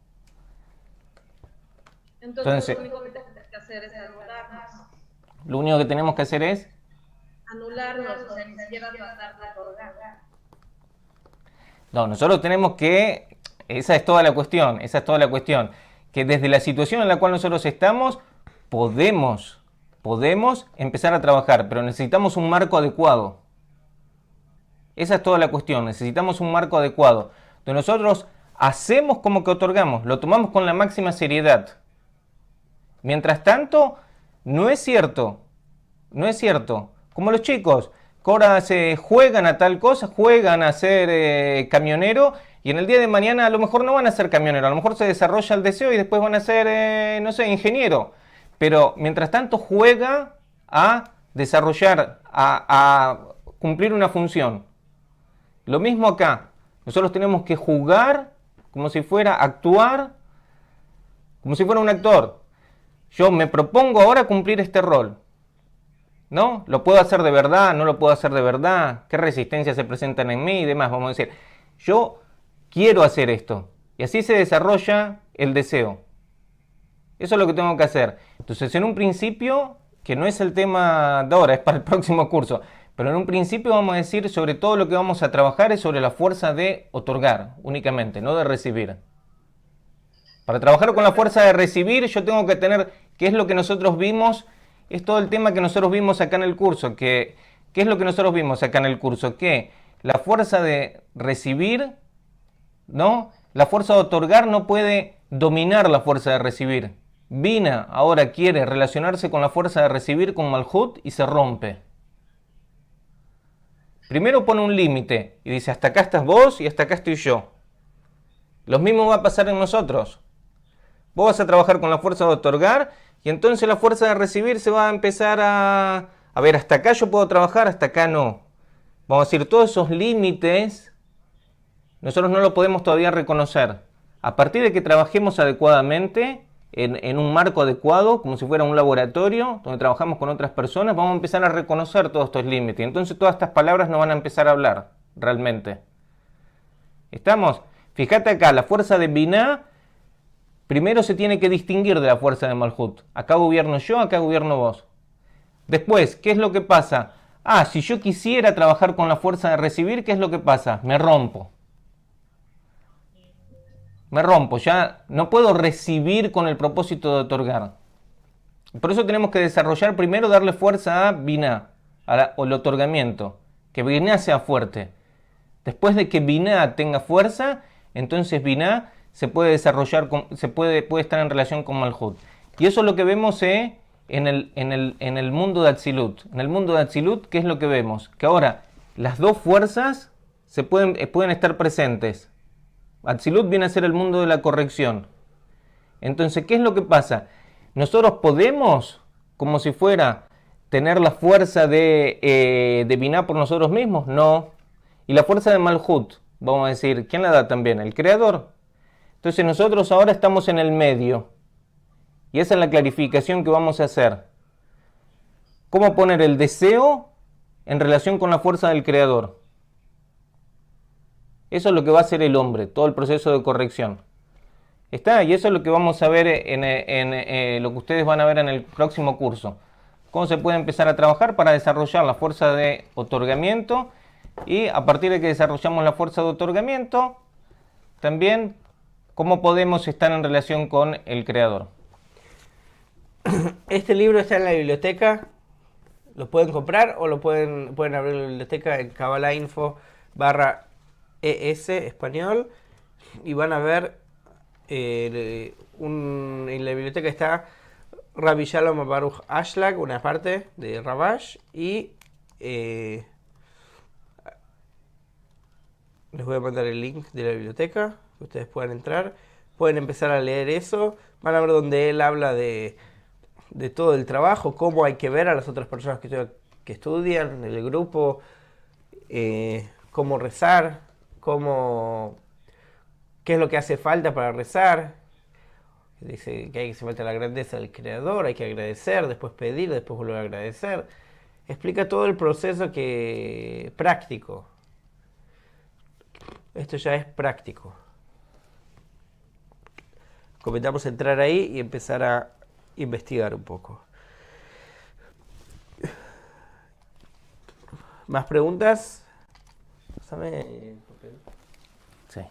Entonces lo único que tenemos que hacer es anularnos. Lo único que tenemos que hacer es Anularnos, o sea, ni siquiera tratar de otorgar. No, nosotros tenemos que, esa es toda la cuestión, que desde la situación en la cual nosotros estamos, podemos empezar a trabajar, pero necesitamos un marco adecuado. Esa es toda la cuestión, necesitamos un marco adecuado, donde nosotros hacemos como que otorgamos, lo tomamos con la máxima seriedad. Mientras tanto, no es cierto, como los chicos, que ahora se juegan a tal cosa, juegan a ser camionero, y en el día de mañana a lo mejor no van a ser camionero, a lo mejor se desarrolla el deseo y después van a ser, no sé, ingeniero. Pero mientras tanto juega a desarrollar, a cumplir una función. Lo mismo acá, nosotros tenemos que jugar como si fuera actuar, como si fuera un actor. Yo me propongo ahora cumplir este rol. ¿No? ¿Lo puedo hacer de verdad? ¿No lo puedo hacer de verdad? ¿Qué resistencias se presentan en mí y demás? Vamos a decir, yo quiero hacer esto. Y así se desarrolla el deseo. Eso es lo que tengo que hacer. Entonces, en un principio, que no es el tema de ahora, es para el próximo curso, pero en un principio vamos a decir, sobre todo lo que vamos a trabajar es sobre la fuerza de otorgar únicamente, no de recibir. Para trabajar con la fuerza de recibir, yo tengo que tener, que es lo que nosotros vimos es todo el tema que nosotros vimos acá en el curso. ¿Qué es lo que nosotros vimos acá en el curso? Que la fuerza de recibir, ¿no? La fuerza de otorgar no puede dominar la fuerza de recibir. Bina ahora quiere relacionarse con la fuerza de recibir con Malhut y se rompe. Primero pone un límite y dice, hasta acá estás vos y hasta acá estoy yo. Lo mismo va a pasar en nosotros. Vos vas a trabajar con la fuerza de otorgar y entonces la fuerza de recibir se va a empezar a ver, hasta acá yo puedo trabajar, hasta acá no. Vamos a decir, todos esos límites nosotros no lo podemos todavía reconocer. A partir de que trabajemos adecuadamente, en un marco adecuado, como si fuera un laboratorio, donde trabajamos con otras personas, vamos a empezar a reconocer todos estos límites. Entonces todas estas palabras no van a empezar a hablar, realmente. ¿Estamos? Fíjate acá, la fuerza de Binah, primero se tiene que distinguir de la fuerza de Malhut. Acá gobierno yo, acá gobierno vos. Después, ¿qué es lo que pasa? Si yo quisiera trabajar con la fuerza de recibir, ¿qué es lo que pasa? Me rompo. Ya no puedo recibir con el propósito de otorgar. Por eso tenemos que desarrollar primero, darle fuerza a Binah, o el otorgamiento, que Binah sea fuerte. Después de que Binah tenga fuerza, entonces Binah se puede desarrollar, puede estar en relación con Malhut. Y eso es lo que vemos en el mundo de Atzilut. En el mundo de Atzilut, ¿qué es lo que vemos? Que ahora las dos fuerzas pueden estar presentes. Atzilut viene a ser el mundo de la corrección. Entonces, ¿qué es lo que pasa? Nosotros podemos, como si fuera, tener la fuerza de Binah por nosotros mismos. No. Y la fuerza de Malhut, vamos a decir, ¿quién la da también? El Creador. Entonces nosotros ahora estamos en el medio. Y esa es la clarificación que vamos a hacer. ¿Cómo poner el deseo en relación con la fuerza del Creador? Eso es lo que va a hacer el hombre, todo el proceso de corrección. ¿Está? Y eso es lo que vamos a ver en lo que ustedes van a ver en el próximo curso. Cómo se puede empezar a trabajar para desarrollar la fuerza de otorgamiento. Y a partir de que desarrollamos la fuerza de otorgamiento, también cómo podemos estar en relación con el Creador. Este libro está en la biblioteca. Lo pueden comprar o pueden abrir la biblioteca en Kabbalah-info/ES español. Y van a ver, en la biblioteca está Rabbi Shalom Baruch Ashlag, una parte de Rabash, y les voy a mandar el link de la biblioteca, que ustedes puedan entrar, pueden empezar a leer eso, van a ver donde él habla de todo el trabajo, cómo hay que ver a las otras personas que estudian, el grupo, cómo rezar, qué es lo que hace falta para rezar. Dice que hay que se falta la grandeza del Creador, hay que agradecer, después pedir, después volver a agradecer. Explica todo el proceso práctico. Esto ya es práctico. Comentamos entrar ahí y empezar a investigar un poco. ¿Más preguntas? Pásame el papel. Sí.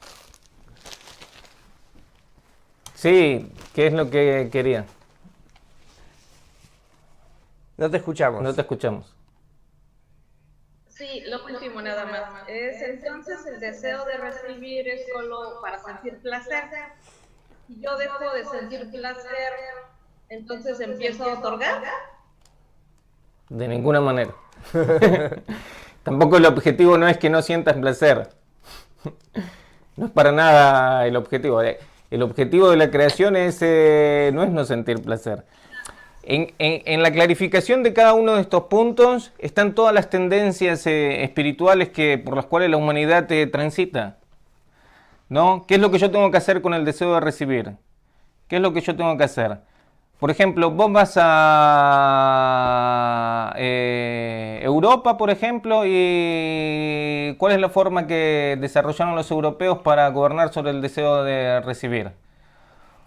Sí, ¿qué es lo que quería? No te escuchamos. No te escuchamos. Sí, lo último nada más. Entonces el deseo de recibir es solo para sentir placer. Si yo dejo de sentir placer, entonces empiezo a otorgar. De ninguna manera. Tampoco el objetivo no es que no sientas placer. No es para nada el objetivo. El objetivo de la creación no es no sentir placer. En la clarificación de cada uno de estos puntos están todas las tendencias espirituales por las cuales la humanidad transita, ¿no? ¿Qué es lo que yo tengo que hacer con el deseo de recibir? ¿Qué es lo que yo tengo que hacer? Por ejemplo, vos vas a Europa, por ejemplo, y ¿cuál es la forma que desarrollaron los europeos para gobernar sobre el deseo de recibir?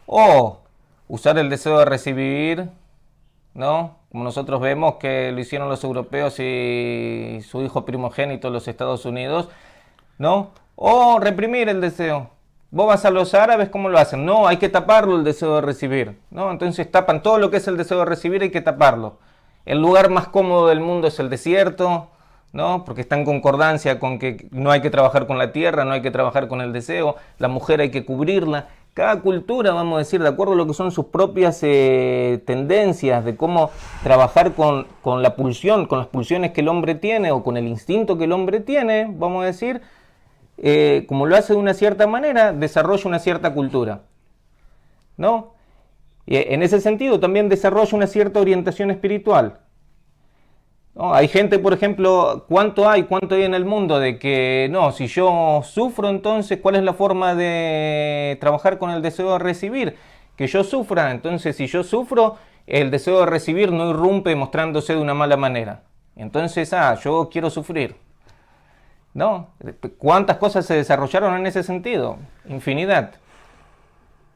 O usar el deseo de recibir, ¿no? Como nosotros vemos que lo hicieron los europeos y su hijo primogénito en los Estados Unidos, ¿no? O reprimir el deseo. Vos vas a los árabes, ¿cómo lo hacen? No, hay que taparlo el deseo de recibir, ¿no? Entonces tapan todo lo que es el deseo de recibir, hay que taparlo. el lugar más cómodo del mundo es el desierto, ¿no? Porque está en concordancia con que no hay que trabajar con la tierra, no hay que trabajar con el deseo, la mujer hay que cubrirla. Cada cultura, vamos a decir, de acuerdo a lo que son sus propias tendencias, de cómo trabajar con la pulsión, con las pulsiones que el hombre tiene o con el instinto que el hombre tiene, vamos a decir, como lo hace de una cierta manera, desarrolla una cierta cultura, ¿no? Y en ese sentido también desarrolla una cierta orientación espiritual. ¿No? Hay gente, por ejemplo, ¿cuánto hay en el mundo de que, no, si yo sufro, entonces, ¿cuál es la forma de trabajar con el deseo de recibir? Que yo sufra, entonces, si yo sufro, el deseo de recibir no irrumpe mostrándose de una mala manera. Entonces, yo quiero sufrir. ¿No? ¿Cuántas cosas se desarrollaron en ese sentido? Infinidad.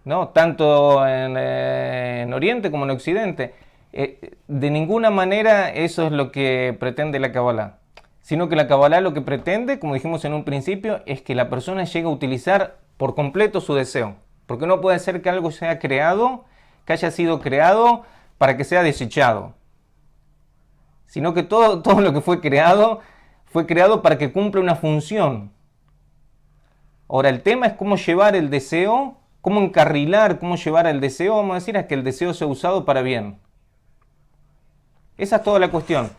¿No? Tanto en Oriente como en Occidente. De ninguna manera eso es lo que pretende la Kabbalah, sino que la Kabbalah lo que pretende, como dijimos en un principio, es que la persona llegue a utilizar por completo su deseo, porque no puede ser que algo sea creado, que haya sido creado para que sea desechado, sino que todo lo que fue creado para que cumpla una función. Ahora, el tema es cómo llevar el deseo, cómo encarrilar, cómo llevar el deseo, vamos a decir, a que el deseo sea usado para bien. Esa es toda la cuestión.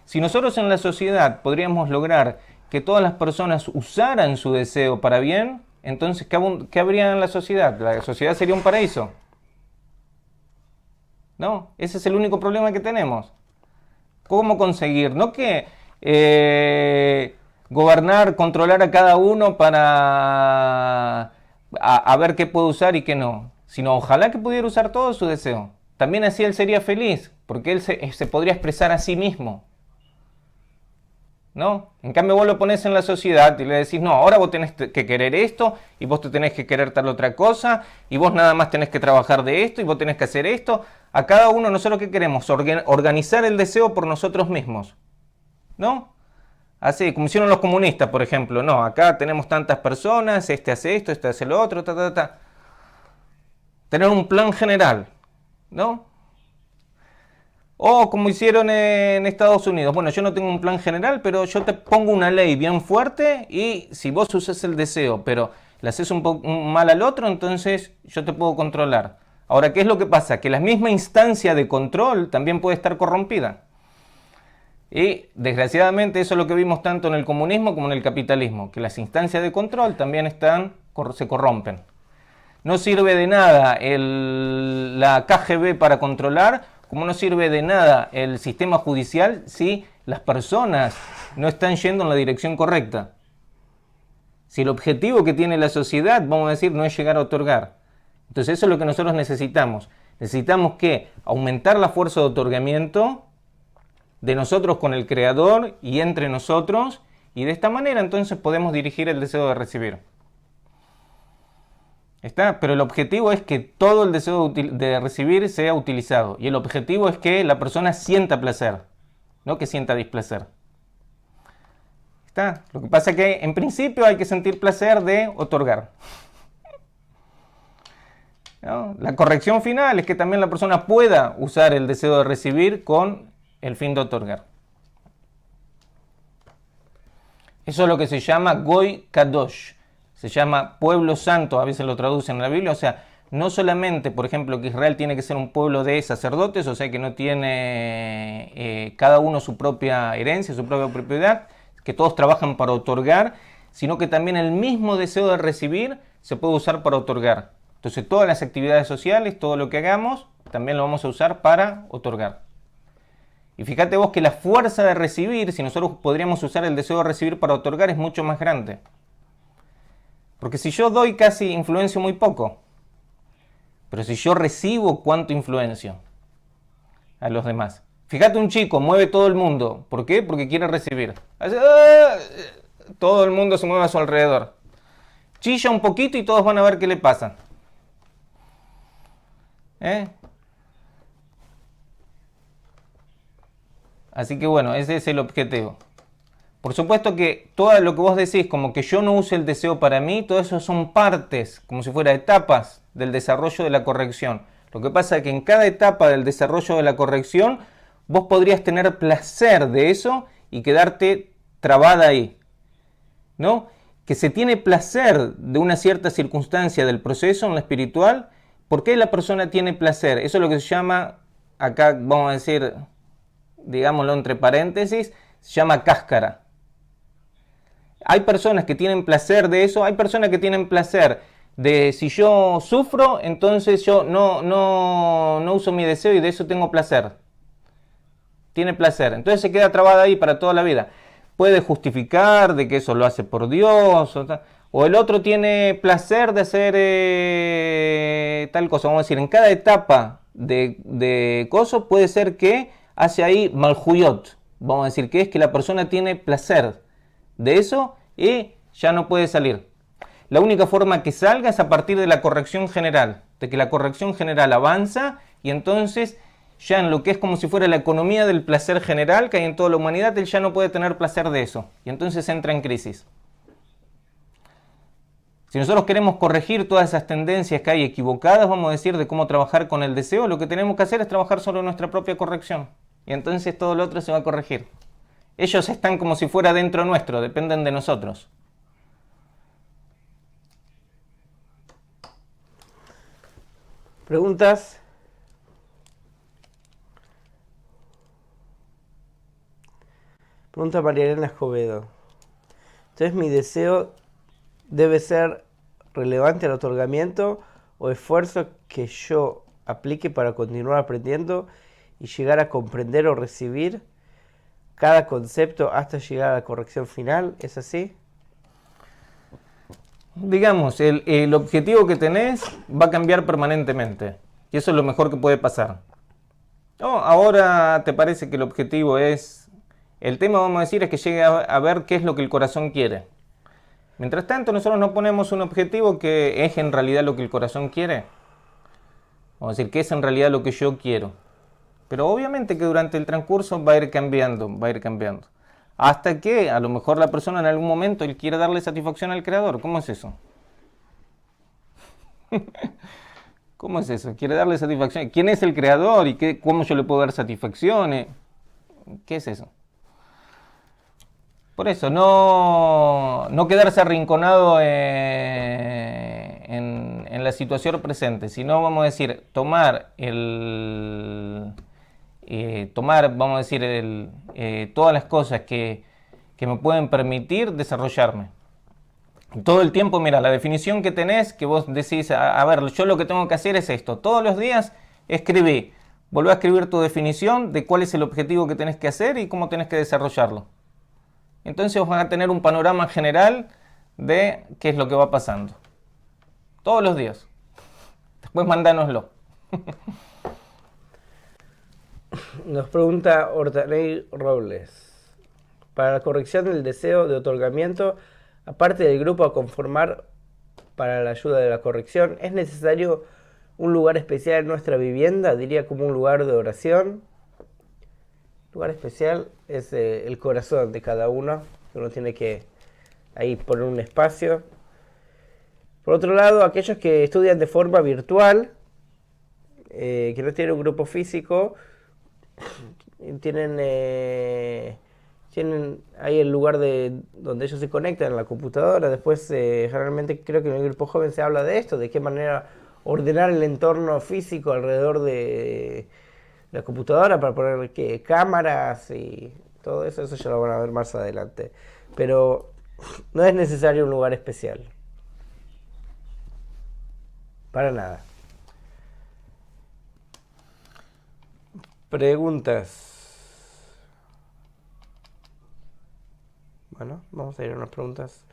Si nosotros en la sociedad podríamos lograr que todas las personas usaran su deseo para bien, entonces, ¿qué habría en la sociedad? La sociedad sería un paraíso. ¿No? Ese es el único problema que tenemos. ¿Cómo conseguir? No que gobernar, controlar a cada uno para a ver qué puede usar y qué no, sino ojalá que pudiera usar todo su deseo. También así él sería feliz, porque él se podría expresar a sí mismo, ¿no? En cambio vos lo pones en la sociedad y le decís, no, ahora vos tenés que querer esto, y vos te tenés que querer tal otra cosa, y vos nada más tenés que trabajar de esto, y vos tenés que hacer esto. A cada uno nosotros ¿qué queremos? Organizar el deseo por nosotros mismos, ¿no? Así, como hicieron los comunistas, por ejemplo, no, acá tenemos tantas personas, este hace esto, este hace lo otro, Tener un plan general, ¿no? O como hicieron en Estados Unidos, bueno, yo no tengo un plan general, pero yo te pongo una ley bien fuerte y si vos usas el deseo, pero le haces un poco mal al otro, entonces yo te puedo controlar. Ahora, ¿qué es lo que pasa? Que la misma instancia de control también puede estar corrompida. Y desgraciadamente eso es lo que vimos tanto en el comunismo como en el capitalismo, que las instancias de control también se corrompen. No sirve de nada la KGB para controlar, como no sirve de nada el sistema judicial si las personas no están yendo en la dirección correcta. Si el objetivo que tiene la sociedad, vamos a decir, no es llegar a otorgar. Entonces eso es lo que nosotros necesitamos. Necesitamos que aumentar la fuerza de otorgamiento de nosotros con el Creador y entre nosotros, y de esta manera entonces podemos dirigir el deseo de recibir. ¿Está? Pero el objetivo es que todo el deseo de recibir sea utilizado. Y el objetivo es que la persona sienta placer, no que sienta displacer. ¿Está? Lo que pasa es que en principio hay que sentir placer de otorgar. ¿No? La corrección final es que también la persona pueda usar el deseo de recibir con el fin de otorgar. Eso es lo que se llama Goy Kadosh. Se llama pueblo santo, a veces lo traducen en la Biblia, o sea, no solamente, por ejemplo, que Israel tiene que ser un pueblo de sacerdotes, o sea, que no tiene cada uno su propia herencia, su propia propiedad, que todos trabajan para otorgar, sino que también el mismo deseo de recibir se puede usar para otorgar. Entonces, todas las actividades sociales, todo lo que hagamos, también lo vamos a usar para otorgar. Y fíjate vos que la fuerza de recibir, si nosotros podríamos usar el deseo de recibir para otorgar, es mucho más grande. Porque si yo doy casi influencio muy poco, pero si yo recibo, ¿cuánto influencio a los demás? Fíjate, un chico mueve todo el mundo. ¿Por qué? Porque quiere recibir. Todo el mundo se mueve a su alrededor. Chilla un poquito y todos van a ver qué le pasa. Así que bueno, ese es el objetivo. Por supuesto que todo lo que vos decís, como que yo no use el deseo para mí, todo eso son partes, como si fuera etapas del desarrollo de la corrección. Lo que pasa es que en cada etapa del desarrollo de la corrección, vos podrías tener placer de eso y quedarte trabada ahí, ¿no? Que se tiene placer de una cierta circunstancia del proceso en la espiritual. ¿Por qué la persona tiene placer? Eso es lo que se llama, acá vamos a decir, digámoslo entre paréntesis, se llama cáscara. Hay personas que tienen placer de eso, hay personas que tienen placer de si yo sufro, entonces yo no uso mi deseo y de eso tengo placer. Tiene placer, entonces se queda trabada ahí para toda la vida. Puede justificar de que eso lo hace por Dios, o el otro tiene placer de hacer tal cosa. Vamos a decir, en cada etapa de coso puede ser que hace ahí malhuyot. Vamos a decir que es que la persona tiene placer de eso y ya no puede salir. La única forma que salga es a partir de la corrección general, de que la corrección general avanza y entonces ya en lo que es como si fuera la economía del placer general que hay en toda la humanidad, él ya no puede tener placer de eso y entonces entra en crisis. Si nosotros queremos corregir todas esas tendencias que hay equivocadas, vamos a decir, de cómo trabajar con el deseo, lo que tenemos que hacer es trabajar sobre nuestra propia corrección y entonces todo lo otro se va a corregir. Ellos están como si fuera dentro nuestro, dependen de nosotros. ¿Preguntas? Pregunta María Elena Escobedo. Entonces, ¿mi deseo debe ser relevante al otorgamiento o esfuerzo que yo aplique para continuar aprendiendo y llegar a comprender o recibir cada concepto hasta llegar a la corrección final? ¿Es así? Digamos, el objetivo que tenés va a cambiar permanentemente y eso es lo mejor que puede pasar. ¿No? Ahora te parece que el objetivo es... El tema, vamos a decir, es que llegue a ver qué es lo que el corazón quiere. Mientras tanto, nosotros no ponemos un objetivo que es en realidad lo que el corazón quiere. Vamos a decir, que es en realidad lo que yo quiero. Pero obviamente que durante el transcurso va a ir cambiando, Hasta que a lo mejor la persona en algún momento él quiere darle satisfacción al Creador. ¿Cómo es eso? ¿Cómo es eso? ¿Quiere darle satisfacción? ¿Quién es el Creador y cómo yo le puedo dar satisfacción? ¿Qué es eso? Por eso, no quedarse arrinconado en la situación presente, sino, vamos a decir, tomar, vamos a decir, todas las cosas que me pueden permitir desarrollarme. Todo el tiempo, mira, la definición que tenés, que vos decís, a ver, yo lo que tengo que hacer es esto. Todos los días escribí, volvé a escribir tu definición de cuál es el objetivo que tenés que hacer y cómo tenés que desarrollarlo. Entonces vos vas a tener un panorama general de qué es lo que va pasando. Todos los días. Después mandánoslo. Nos pregunta Hortaney Robles. Para la corrección del deseo de otorgamiento, aparte del grupo a conformar para la ayuda de la corrección, ¿es necesario un lugar especial en nuestra vivienda? Diría como un lugar de oración. Lugar especial es el corazón de cada uno, que uno tiene que ahí poner un espacio. Por otro lado, aquellos que estudian de forma virtual, que no tienen un grupo físico, tienen ahí el lugar donde ellos se conectan en la computadora. Después, generalmente creo que en el grupo joven se habla de esto, de qué manera ordenar el entorno físico alrededor de la computadora para poner cámaras y todo eso. Eso ya lo van a ver más adelante. Pero no es necesario un lugar especial. Para nada. Preguntas. Bueno, vamos a ir a unas preguntas.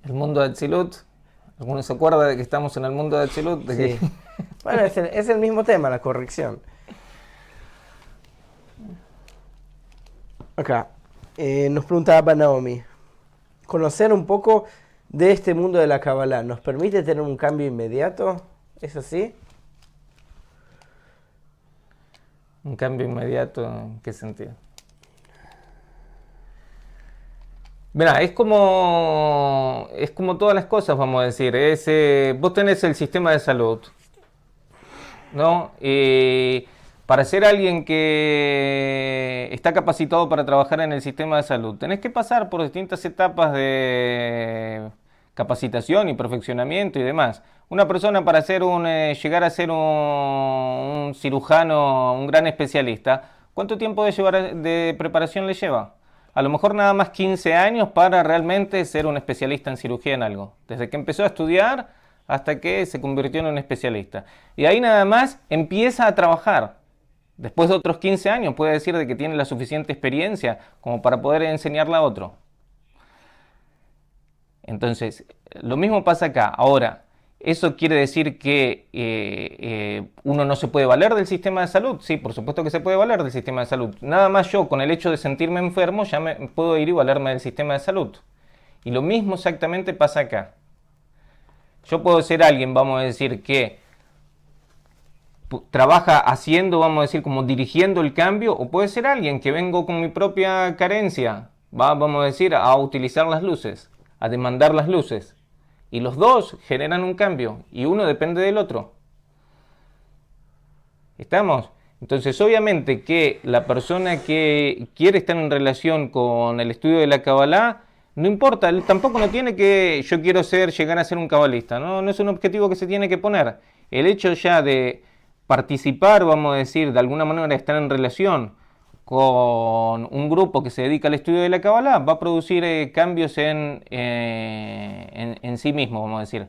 El mundo de Atzilut. ¿Alguno se acuerda de que estamos en el mundo de Atzilut? Sí. Bueno, es el mismo tema, la corrección. Acá. Nos preguntaba Naomi. ¿Conocer un poco de este mundo de la Kabbalah nos permite tener un cambio inmediato? ¿Es así? ¿Un cambio inmediato en qué sentido? Mira, es como todas las cosas, vamos a decir. Vos tenés el sistema de salud, ¿no? para ser alguien que está capacitado para trabajar en el sistema de salud, tenés que pasar por distintas etapas de capacitación y perfeccionamiento y demás. Una persona para llegar a ser un cirujano, un gran especialista, ¿cuánto tiempo de preparación le lleva? A lo mejor nada más 15 años para realmente ser un especialista en cirugía en algo. Desde que empezó a estudiar hasta que se convirtió en un especialista. Y ahí nada más empieza a trabajar. Después de otros 15 años puede decir de que tiene la suficiente experiencia como para poder enseñarla a otro. Entonces, lo mismo pasa acá. Ahora, ¿eso quiere decir que uno no se puede valer del sistema de salud? Sí, por supuesto que se puede valer del sistema de salud. Nada más yo, con el hecho de sentirme enfermo, ya me puedo ir y valerme del sistema de salud. Y lo mismo exactamente pasa acá. Yo puedo ser alguien, vamos a decir, que trabaja haciendo, vamos a decir, como dirigiendo el cambio, o puede ser alguien que vengo con mi propia carencia, vamos a decir, a utilizar las luces, a demandar las luces. Y los dos generan un cambio, y uno depende del otro. ¿Estamos? Entonces, obviamente que la persona que quiere estar en relación con el estudio de la Kabbalah, no importa, él tampoco no tiene que, yo quiero llegar a ser un cabalista, no es un objetivo que se tiene que poner. El hecho ya de participar, vamos a decir, de alguna manera estar en relación con un grupo que se dedica al estudio de la Kabbalah, va a producir cambios en sí mismo, vamos a decir.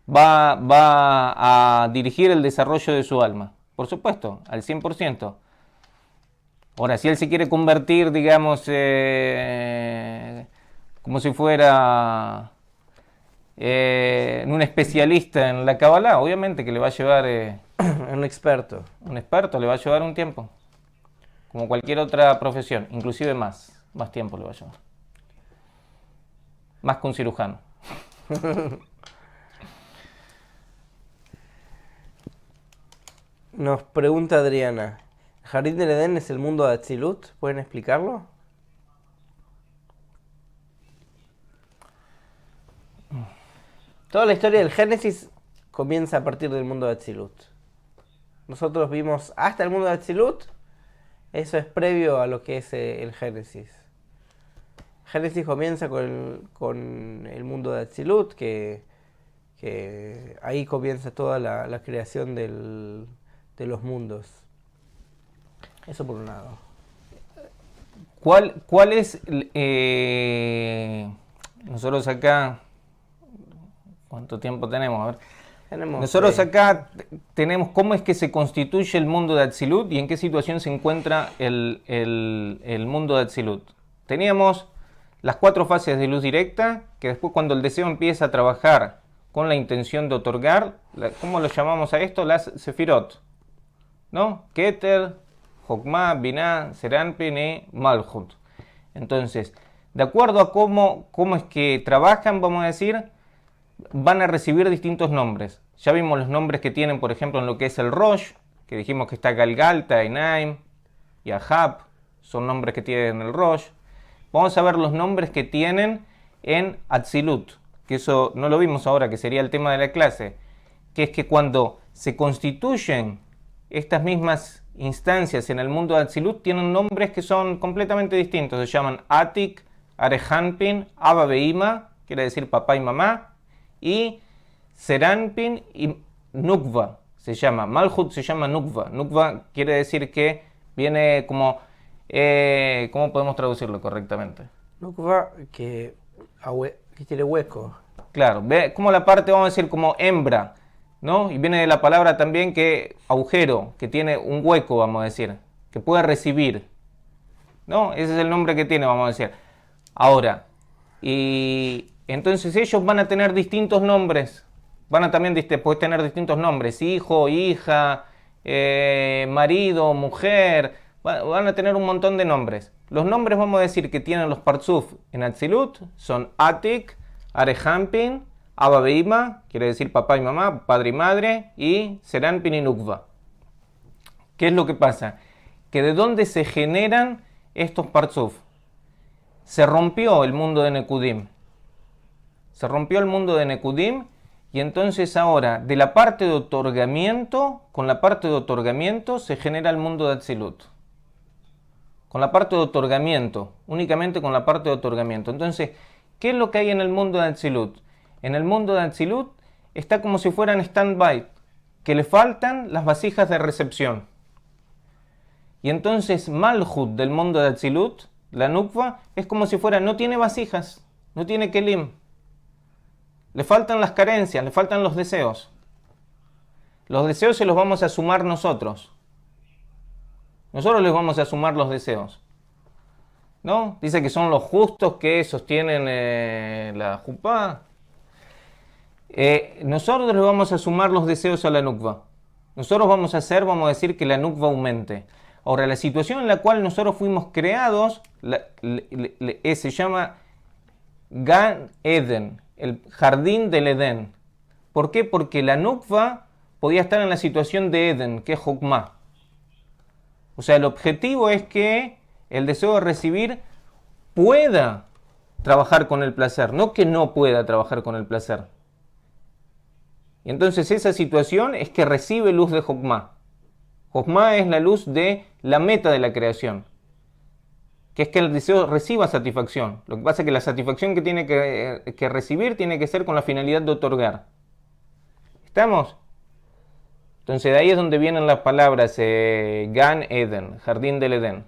Va a dirigir el desarrollo de su alma, por supuesto, al 100%. Ahora, si él se quiere convertir, digamos, como si fuera un especialista en la Kabbalah, obviamente que le va a llevar... Un experto. Un experto le va a llevar un tiempo. Como cualquier otra profesión, inclusive más tiempo le va a llevar. Más que un cirujano. Nos pregunta Adriana, ¿el Jardín del Edén es el mundo de Atzilut? ¿Pueden explicarlo? Toda la historia del Génesis comienza a partir del mundo de Atzilut. Nosotros vimos hasta el mundo de Atzilut. Eso es previo a lo que es el Génesis. Génesis comienza con el mundo de Atzilut, que ahí comienza toda la creación de los mundos. Eso por un lado. ¿Cuál es... nosotros acá... ¿Cuánto tiempo tenemos? A ver. Nosotros acá tenemos cómo es que se constituye el mundo de Atzilut y en qué situación se encuentra el mundo de Atzilut. Teníamos las 4 fases de luz directa, que después cuando el deseo empieza a trabajar con la intención de otorgar, ¿cómo lo llamamos a esto? Las Sefirot, ¿no? Keter, Jokmah, Binah, Seranpin y Malhut. Entonces, de acuerdo a cómo es que trabajan, vamos a decir, van a recibir distintos nombres. Ya vimos los nombres que tienen, por ejemplo, en lo que es el Rosh, que dijimos que está Galgalta, Enaim y Ahab, son nombres que tienen el Rosh. Vamos a ver los nombres que tienen en Atzilut, que eso no lo vimos ahora, que sería el tema de la clase, que es que cuando se constituyen estas mismas instancias en el mundo de Atzilut, tienen nombres que son completamente distintos. Se llaman Atik, Arehanpin, Abba Beima, quiere decir papá y mamá, y Seranpin y Nukva se llama. Malhut se llama Nukva. Nukva quiere decir que viene como... ¿cómo podemos traducirlo correctamente? Nukva, que tiene hueco. Claro, ve como la parte, vamos a decir, como hembra, ¿no? Y viene de la palabra también que agujero, que tiene un hueco, vamos a decir, que puede recibir, ¿no? Ese es el nombre que tiene, vamos a decir. Ahora, y entonces ellos van a tener distintos nombres, van a también después tener distintos nombres, hijo, hija, marido, mujer, van a tener un montón de nombres. Los nombres, vamos a decir, que tienen los Partzuf en Atzilut son Atik, Arehanpin, Abba Beima, quiere decir papá y mamá, padre y madre, y Seranpin y Nukva. ¿Qué es lo que pasa? Que de dónde se generan estos Partzuf. Se rompió el mundo de Nekudim. Se rompió el mundo de Nekudim Y entonces ahora, de la parte de otorgamiento, con la parte de otorgamiento se genera el mundo de Atzilut. Con la parte de otorgamiento, únicamente con la parte de otorgamiento. Entonces, ¿qué es lo que hay en el mundo de Atzilut? En el mundo de Atzilut está como si fueran stand-by, que le faltan las vasijas de recepción. Y entonces Malhut del mundo de Atzilut, la Nukva, es como si fuera, no tiene vasijas, no tiene kelim. Le faltan las carencias, le faltan los deseos. Los deseos se los vamos a sumar nosotros. Nosotros les vamos a sumar los deseos. ¿No? Dice que son los justos que sostienen la jupá. Nosotros les vamos a sumar los deseos a la nukva. Nosotros vamos a decir que la nukva aumente. Ahora, la situación en la cual nosotros fuimos creados se llama Gan Eden, el jardín del Edén. ¿Por qué? Porque la nukva podía estar en la situación de Eden, que es Jokmah. O sea, el objetivo es que el deseo de recibir pueda trabajar con el placer, no que no pueda trabajar con el placer. Y entonces esa situación es que recibe luz de Jokmah. Jokmah es la luz de la meta de la creación, que es que el deseo reciba satisfacción. Lo que pasa es que la satisfacción que tiene que recibir tiene que ser con la finalidad de otorgar. ¿Estamos? Entonces de ahí es donde vienen las palabras Gan Eden, jardín del Edén.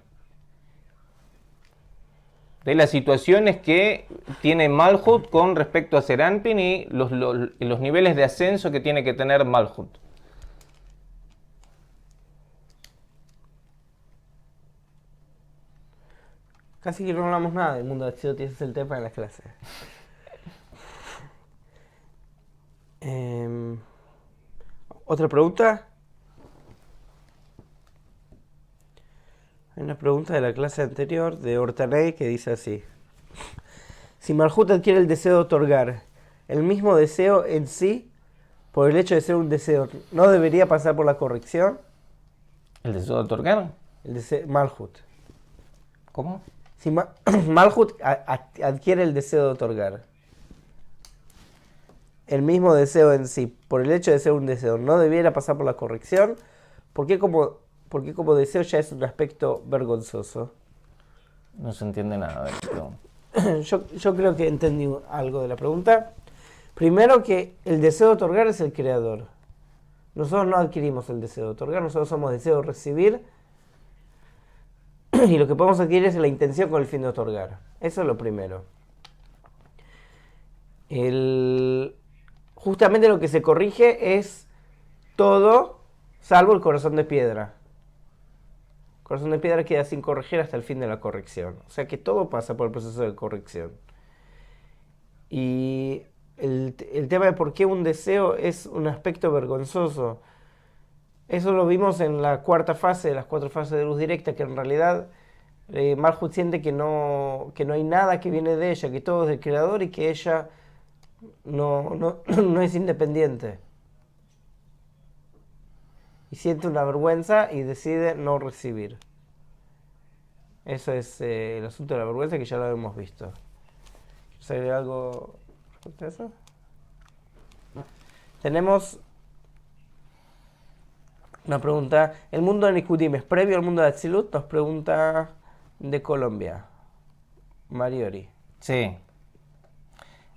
De las situaciones que tiene Malhut con respecto a Serampin y los niveles de ascenso que tiene que tener Malhut. Casi que no hablamos nada del mundo de Atzilut y ese es el tema de las clases. ¿Otra pregunta? Hay una pregunta de la clase anterior de Hortaney que dice así. Si Malhut adquiere el deseo de otorgar, el mismo deseo en sí, por el hecho de ser un deseo, ¿no debería pasar por la corrección? ¿El deseo de otorgar? El deseo, Malhut. ¿Cómo? Si Malhut adquiere el deseo de otorgar, el mismo deseo en sí, por el hecho de ser un deseo, ¿no debiera pasar por la corrección? ¿Por qué como deseo ya es un aspecto vergonzoso? No se entiende nada de esto. Yo creo que entendí algo de la pregunta. Primero, que el deseo de otorgar es el creador. Nosotros no adquirimos el deseo de otorgar, nosotros somos deseo de recibir. Y lo que podemos adquirir es la intención con el fin de otorgar. Eso es lo primero. Justamente lo que se corrige es todo, salvo el corazón de piedra. El corazón de piedra queda sin corregir hasta el fin de la corrección. O sea que todo pasa por el proceso de corrección. Y el tema de por qué un deseo es un aspecto vergonzoso, eso lo vimos en la cuarta fase de las 4 fases de luz directa, que en realidad Malhut siente que no hay nada que viene de ella, que todo es del creador y que ella no es independiente. Y siente una vergüenza y decide no recibir. Eso es el asunto de la vergüenza, que ya lo hemos visto. ¿Sabe algo respecto a eso? Tenemos una pregunta. ¿El mundo de Nikudim es previo al mundo de Atzilut? Nos pregunta de Colombia, Mariori. Sí.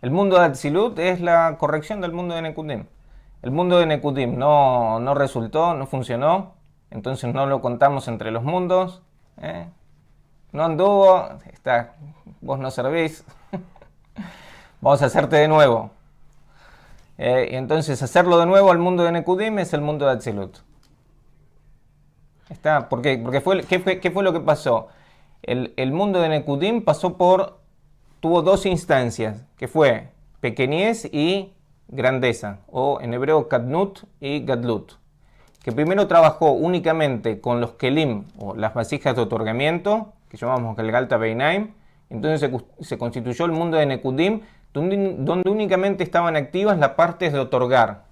El mundo de Atzilut es la corrección del mundo de Nekudim. El mundo de Nekudim no resultó, no funcionó, entonces no lo contamos entre los mundos. No anduvo, vos no servís. Vamos a hacerte de nuevo. Y entonces hacerlo de nuevo al mundo de Nekudim es el mundo de Atzilut. ¿Por qué? Porque ¿qué fue lo que pasó? El mundo de Nekudim tuvo 2 instancias, que fue pequeñez y grandeza, o en hebreo Kadnut y Gadlut, que primero trabajó únicamente con los Kelim, o las vasijas de otorgamiento, que llamamos Galgalta Beinaim. Entonces se constituyó el mundo de Nekudim, donde únicamente estaban activas las partes de otorgar.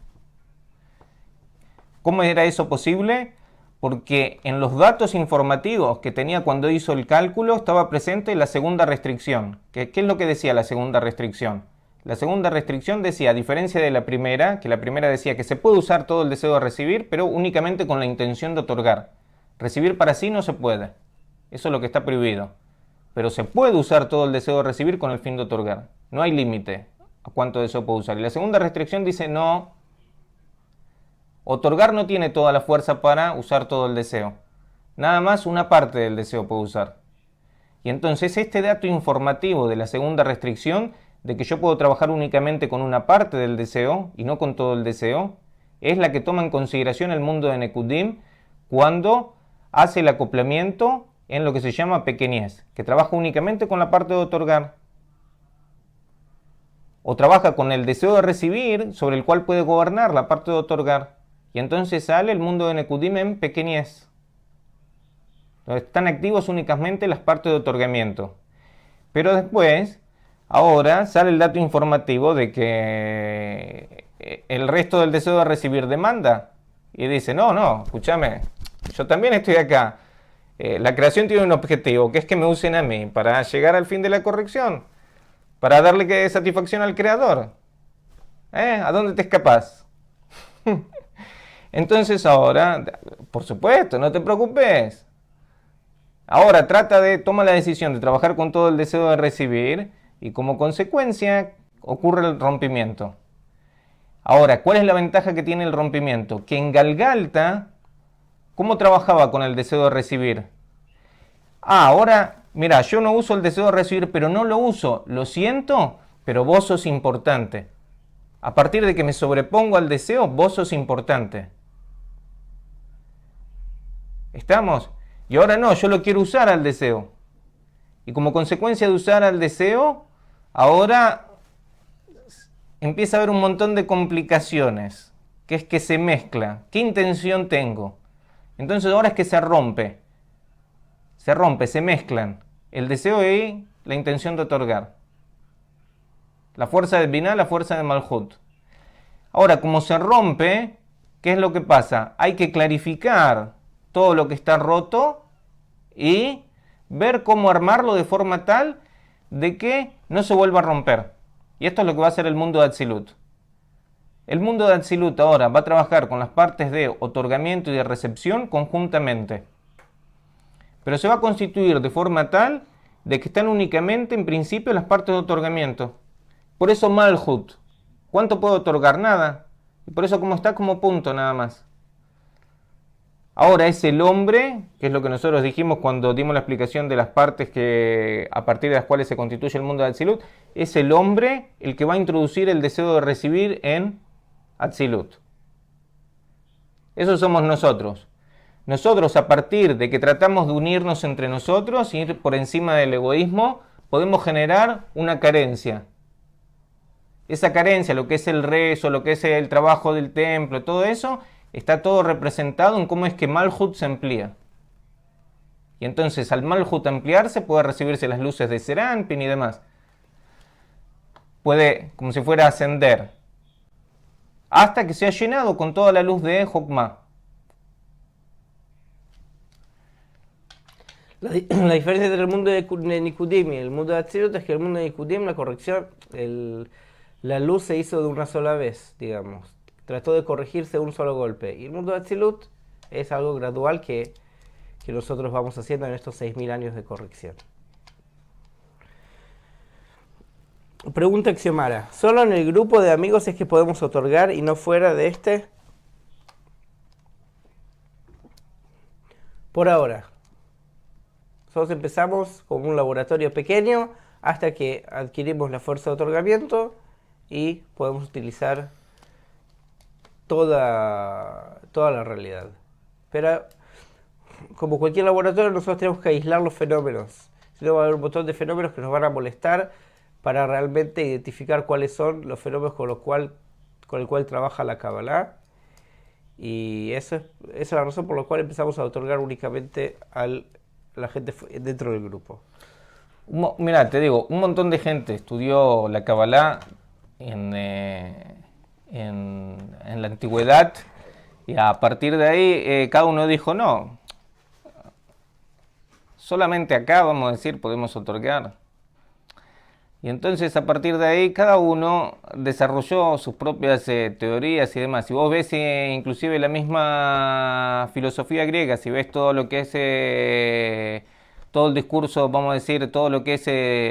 ¿Cómo era eso posible? Porque en los datos informativos que tenía cuando hizo el cálculo estaba presente la segunda restricción. ¿Qué es lo que decía la segunda restricción? La segunda restricción decía, a diferencia de la primera, que la primera decía que se puede usar todo el deseo de recibir, pero únicamente con la intención de otorgar. Recibir para sí no se puede. Eso es lo que está prohibido. Pero se puede usar todo el deseo de recibir con el fin de otorgar. No hay límite a cuánto deseo puedo usar. Y la segunda restricción dice, no, otorgar no tiene toda la fuerza para usar todo el deseo. Nada más una parte del deseo puedo usar. Y entonces este dato informativo de la segunda restricción, de que yo puedo trabajar únicamente con una parte del deseo y no con todo el deseo, es la que toma en consideración el mundo de Nekudim cuando hace el acoplamiento en lo que se llama pequeñez, que trabaja únicamente con la parte de otorgar. O trabaja con el deseo de recibir, sobre el cual puede gobernar la parte de otorgar. Y entonces sale el mundo de Nekudim en pequeñez. Entonces, están activos únicamente las partes de otorgamiento. Pero después, ahora sale el dato informativo de que el resto del deseo de recibir demanda. Y dice, no, escúchame, yo también estoy acá. La creación tiene un objetivo, que es que me usen a mí para llegar al fin de la corrección, para darle satisfacción al creador. ¿A dónde te escapas? Entonces ahora, por supuesto, no te preocupes. Ahora toma la decisión de trabajar con todo el deseo de recibir y como consecuencia ocurre el rompimiento. Ahora, ¿cuál es la ventaja que tiene el rompimiento? Que en Galgalta, ¿cómo trabajaba con el deseo de recibir? Ahora, mira, yo no uso el deseo de recibir, pero no lo uso. Lo siento, pero vos sos importante. A partir de que me sobrepongo al deseo, vos sos importante. ¿Estamos? Y ahora no, yo lo quiero usar al deseo. Y como consecuencia de usar al deseo, ahora empieza a haber un montón de complicaciones, que es que se mezcla. ¿Qué intención tengo? Entonces ahora es que se rompe, se mezclan el deseo y la intención de otorgar. La fuerza de Binah, la fuerza de Malhut. Ahora, como se rompe, ¿qué es lo que pasa? Hay que clarificar todo lo que está roto y ver cómo armarlo de forma tal de que no se vuelva a romper. Y esto es lo que va a hacer el mundo de Atzilut. El mundo de Atzilut ahora va a trabajar con las partes de otorgamiento y de recepción conjuntamente. Pero se va a constituir de forma tal de que están únicamente en principio las partes de otorgamiento. Por eso Malhut. ¿Cuánto puedo otorgar? Nada. Y por eso como está como punto nada más. Ahora es el hombre, que es lo que nosotros dijimos cuando dimos la explicación de las partes que a partir de las cuales se constituye el mundo de Atzilut, es el hombre el que va a introducir el deseo de recibir en Atzilut. Eso somos nosotros. Nosotros, a partir de que tratamos de unirnos entre nosotros y ir por encima del egoísmo, podemos generar una carencia. Esa carencia, lo que es el rezo, lo que es el trabajo del templo, todo eso, está todo representado en cómo es que Malhut se amplía. Y entonces al Malhut ampliarse puede recibirse las luces de Serampin y demás. Puede, como si fuera ascender, hasta que se ha llenado con toda la luz de Jokmah. La diferencia entre el mundo de Nikudim y el mundo de Atzilut es que el mundo de Nikudim, la corrección, la luz se hizo de una sola vez, digamos. Trató de corregirse de un solo golpe. Y el mundo de Atzilut es algo gradual que nosotros vamos haciendo en estos 6.000 años de corrección. Pregunta Xiomara. ¿Solo en el grupo de amigos es que podemos otorgar y no fuera de este? Por ahora. Nosotros empezamos como un laboratorio pequeño hasta que adquirimos la fuerza de otorgamiento y podemos utilizar toda la realidad. Pero como cualquier laboratorio, nosotros tenemos que aislar los fenómenos. Si no, va a haber un montón de fenómenos que nos van a molestar para realmente identificar cuáles son los fenómenos con el cual trabaja la Kabbalah. Y esa es la razón por la cual empezamos a otorgar únicamente a la gente dentro del grupo. Mira, te digo, un montón de gente estudió la Kabbalah en la antigüedad y a partir de ahí cada uno dijo no, solamente acá vamos a decir podemos otorgar. Y entonces a partir de ahí cada uno desarrolló sus propias teorías y demás. Si vos ves inclusive la misma filosofía griega, si ves todo lo que es todo el discurso, vamos a decir, todo lo que es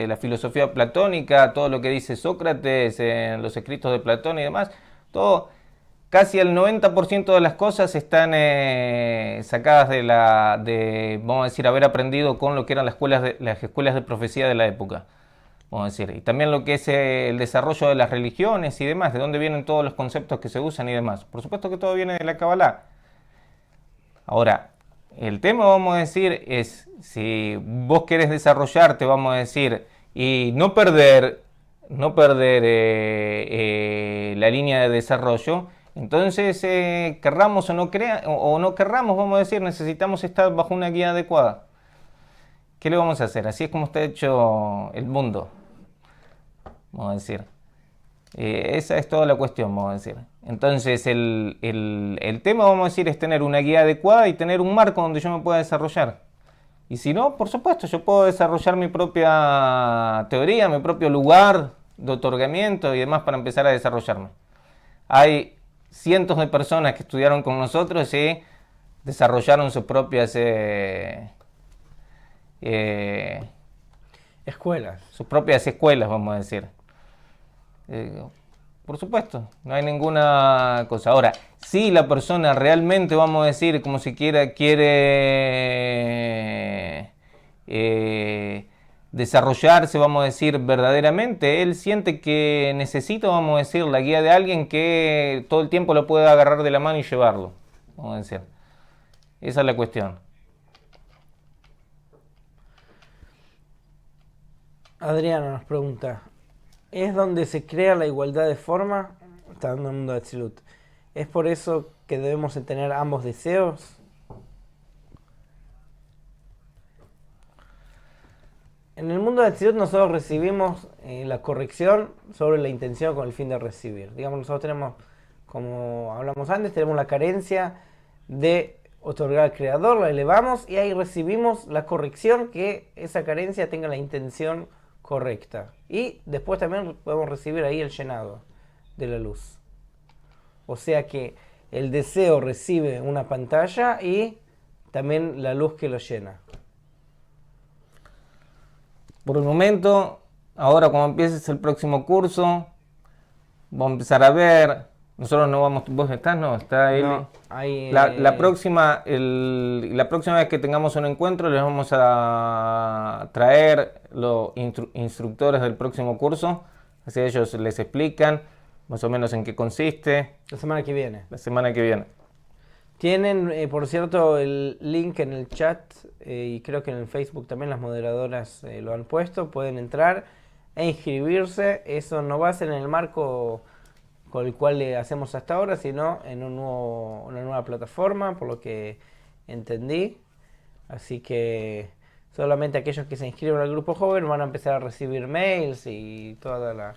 la filosofía platónica, todo lo que dice Sócrates en los escritos de Platón y demás, todo, casi el 90% de las cosas están sacadas vamos a decir, haber aprendido con lo que eran las escuelas de profecía de la época. Vamos a decir, y también lo que es el desarrollo de las religiones y demás, de dónde vienen todos los conceptos que se usan y demás. Por supuesto que todo viene de la Kabbalah. Ahora, el tema, vamos a decir, es si vos querés desarrollarte, vamos a decir, y no perder la línea de desarrollo, entonces querramos o no querramos, vamos a decir, necesitamos estar bajo una guía adecuada. ¿Qué le vamos a hacer? Así es como está hecho el mundo, vamos a decir. Esa es toda la cuestión, vamos a decir. Entonces el tema, vamos a decir, es tener una guía adecuada y tener un marco donde yo me pueda desarrollar. Y si no, por supuesto, yo puedo desarrollar mi propia teoría, mi propio lugar de otorgamiento y demás para empezar a desarrollarme. Hay cientos de personas que estudiaron con nosotros y desarrollaron sus propias escuelas, vamos a decir. Por supuesto, no hay ninguna cosa. Ahora, si la persona realmente, vamos a decir, como si quiere desarrollarse, vamos a decir, verdaderamente, él siente que necesita, vamos a decir, la guía de alguien que todo el tiempo lo pueda agarrar de la mano y llevarlo, vamos a decir. Esa es la cuestión. Adriano nos pregunta, ¿es donde se crea la igualdad de forma? Está dando el mundo de Atzilut. ¿Es por eso que debemos tener ambos deseos? En el mundo de Atzilut nosotros recibimos la corrección sobre la intención con el fin de recibir. Digamos, nosotros tenemos, como hablamos antes, tenemos la carencia de otorgar al Creador, la elevamos y ahí recibimos la corrección que esa carencia tenga la intención correcta. Y después también podemos recibir ahí el llenado de la luz. O sea que el deseo recibe una pantalla y también la luz que lo llena. Por el momento, ahora cuando empieces el próximo curso, vamos a empezar a ver. Nosotros no vamos, ¿vos estás? No, está él. No, ahí, la próxima vez que tengamos un encuentro les vamos a traer los instructores del próximo curso, así ellos les explican más o menos en qué consiste. la semana que viene. La semana que viene. Tienen, por cierto, el link en el chat y creo que en el Facebook también las moderadoras lo han puesto. Pueden entrar e inscribirse. Eso no va a ser en el marco con el cual le hacemos hasta ahora, sino en una nueva plataforma, por lo que entendí. Así que solamente aquellos que se inscriben al grupo joven van a empezar a recibir mails y toda la...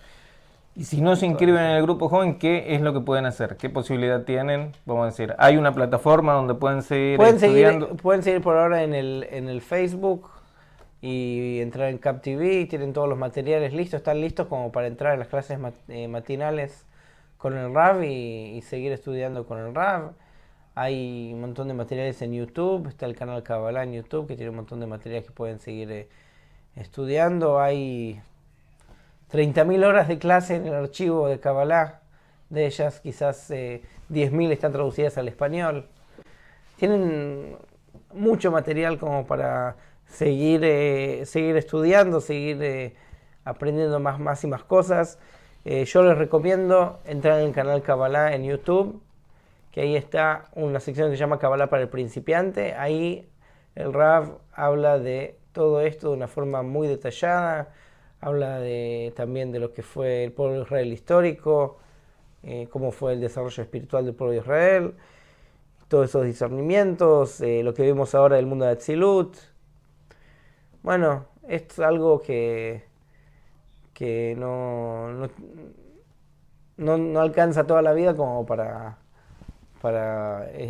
Y si no se inscriben en el grupo joven, ¿qué es lo que pueden hacer? ¿Qué posibilidad tienen? Vamos a decir, ¿hay una plataforma donde pueden seguir estudiando? Pueden seguir por ahora en el Facebook y entrar en CapTV. Tienen todos los materiales listos, están listos como para entrar en las clases matinales con el Rav y seguir estudiando con el Rav. Hay un montón de materiales en YouTube, está el canal Kabbalah en YouTube que tiene un montón de materiales que pueden seguir estudiando. Hay 30.000 horas de clase en el archivo de Kabbalah, de ellas quizás 10.000 están traducidas al español. Tienen mucho material como para seguir estudiando, seguir aprendiendo más y más cosas. Yo les recomiendo entrar en el canal Kabbalah en YouTube, que ahí está una sección que se llama Kabbalah para el principiante. Ahí el Rav habla de todo esto de una forma muy detallada. Habla también de lo que fue el pueblo de Israel histórico, cómo fue el desarrollo espiritual del pueblo de Israel, todos esos discernimientos, lo que vemos ahora del mundo de Atzilut. Bueno, es algo que no alcanza toda la vida como para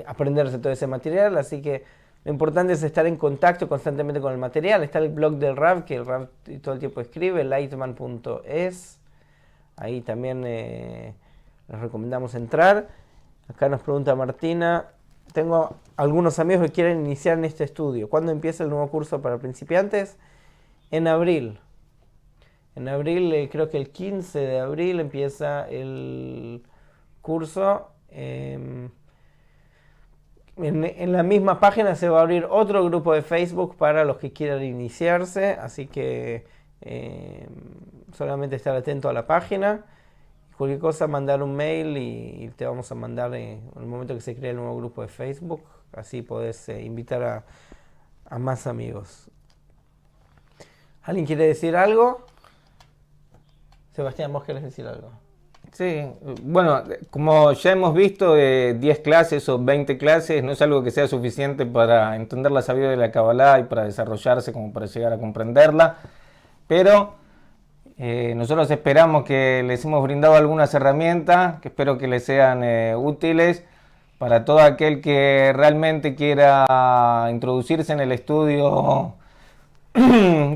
aprenderse todo ese material, así que Lo importante es estar en contacto constantemente con el material. Está el blog del Rav, que el Rav todo el tiempo escribe, lightman.es. Ahí también les recomendamos entrar. Acá nos pregunta Martina, tengo algunos amigos que quieren iniciar en este estudio. ¿Cuándo empieza el nuevo curso para principiantes? En abril. En abril, creo que el 15 de abril empieza el curso. En la misma página se va a abrir otro grupo de Facebook para los que quieran iniciarse, así que solamente estar atento a la página. Cualquier cosa, mandar un mail y te vamos a mandar en el momento que se cree el nuevo grupo de Facebook. Así podés invitar a más amigos. ¿Alguien quiere decir algo? Sebastián, ¿vos querés decir algo? Sí, bueno, como ya hemos visto, 10 clases o 20 clases no es algo que sea suficiente para entender la sabiduría de la Kabbalah y para desarrollarse como para llegar a comprenderla, pero nosotros esperamos que les hemos brindado algunas herramientas que espero que les sean útiles para todo aquel que realmente quiera introducirse en el estudio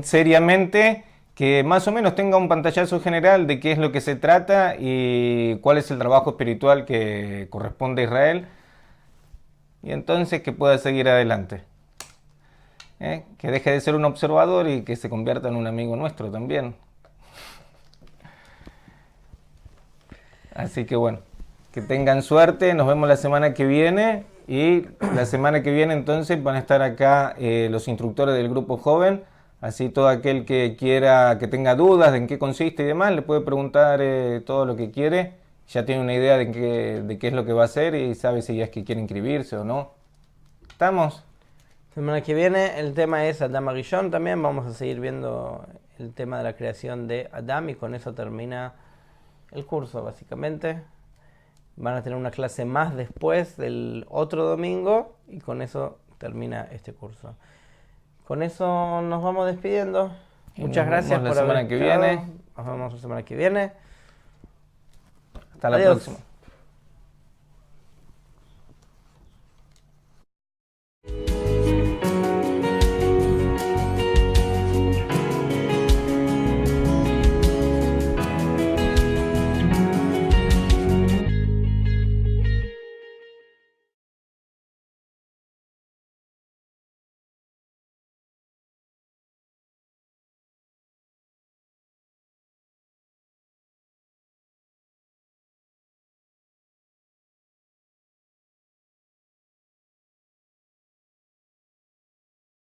seriamente, que más o menos tenga un pantallazo general de qué es lo que se trata y cuál es el trabajo espiritual que corresponde a Israel, y entonces que pueda seguir adelante, que deje de ser un observador y que se convierta en un amigo nuestro también. Así que bueno, que tengan suerte, nos vemos la semana que viene, y la semana que viene entonces van a estar acá los instructores del grupo joven. Así todo aquel que quiera, que tenga dudas de en qué consiste y demás, le puede preguntar todo lo que quiere. Ya tiene una idea de qué es lo que va a hacer y sabe si ya es que quiere inscribirse o no. ¿Estamos? Semana que viene el tema es Adam Arishon también. Vamos a seguir viendo el tema de la creación de Adam y con eso termina el curso básicamente. Van a tener una clase más después del otro domingo y con eso termina este curso. Con eso nos vamos despidiendo. Muchas gracias por haber estado. Nos vemos la semana que viene. Hasta la próxima.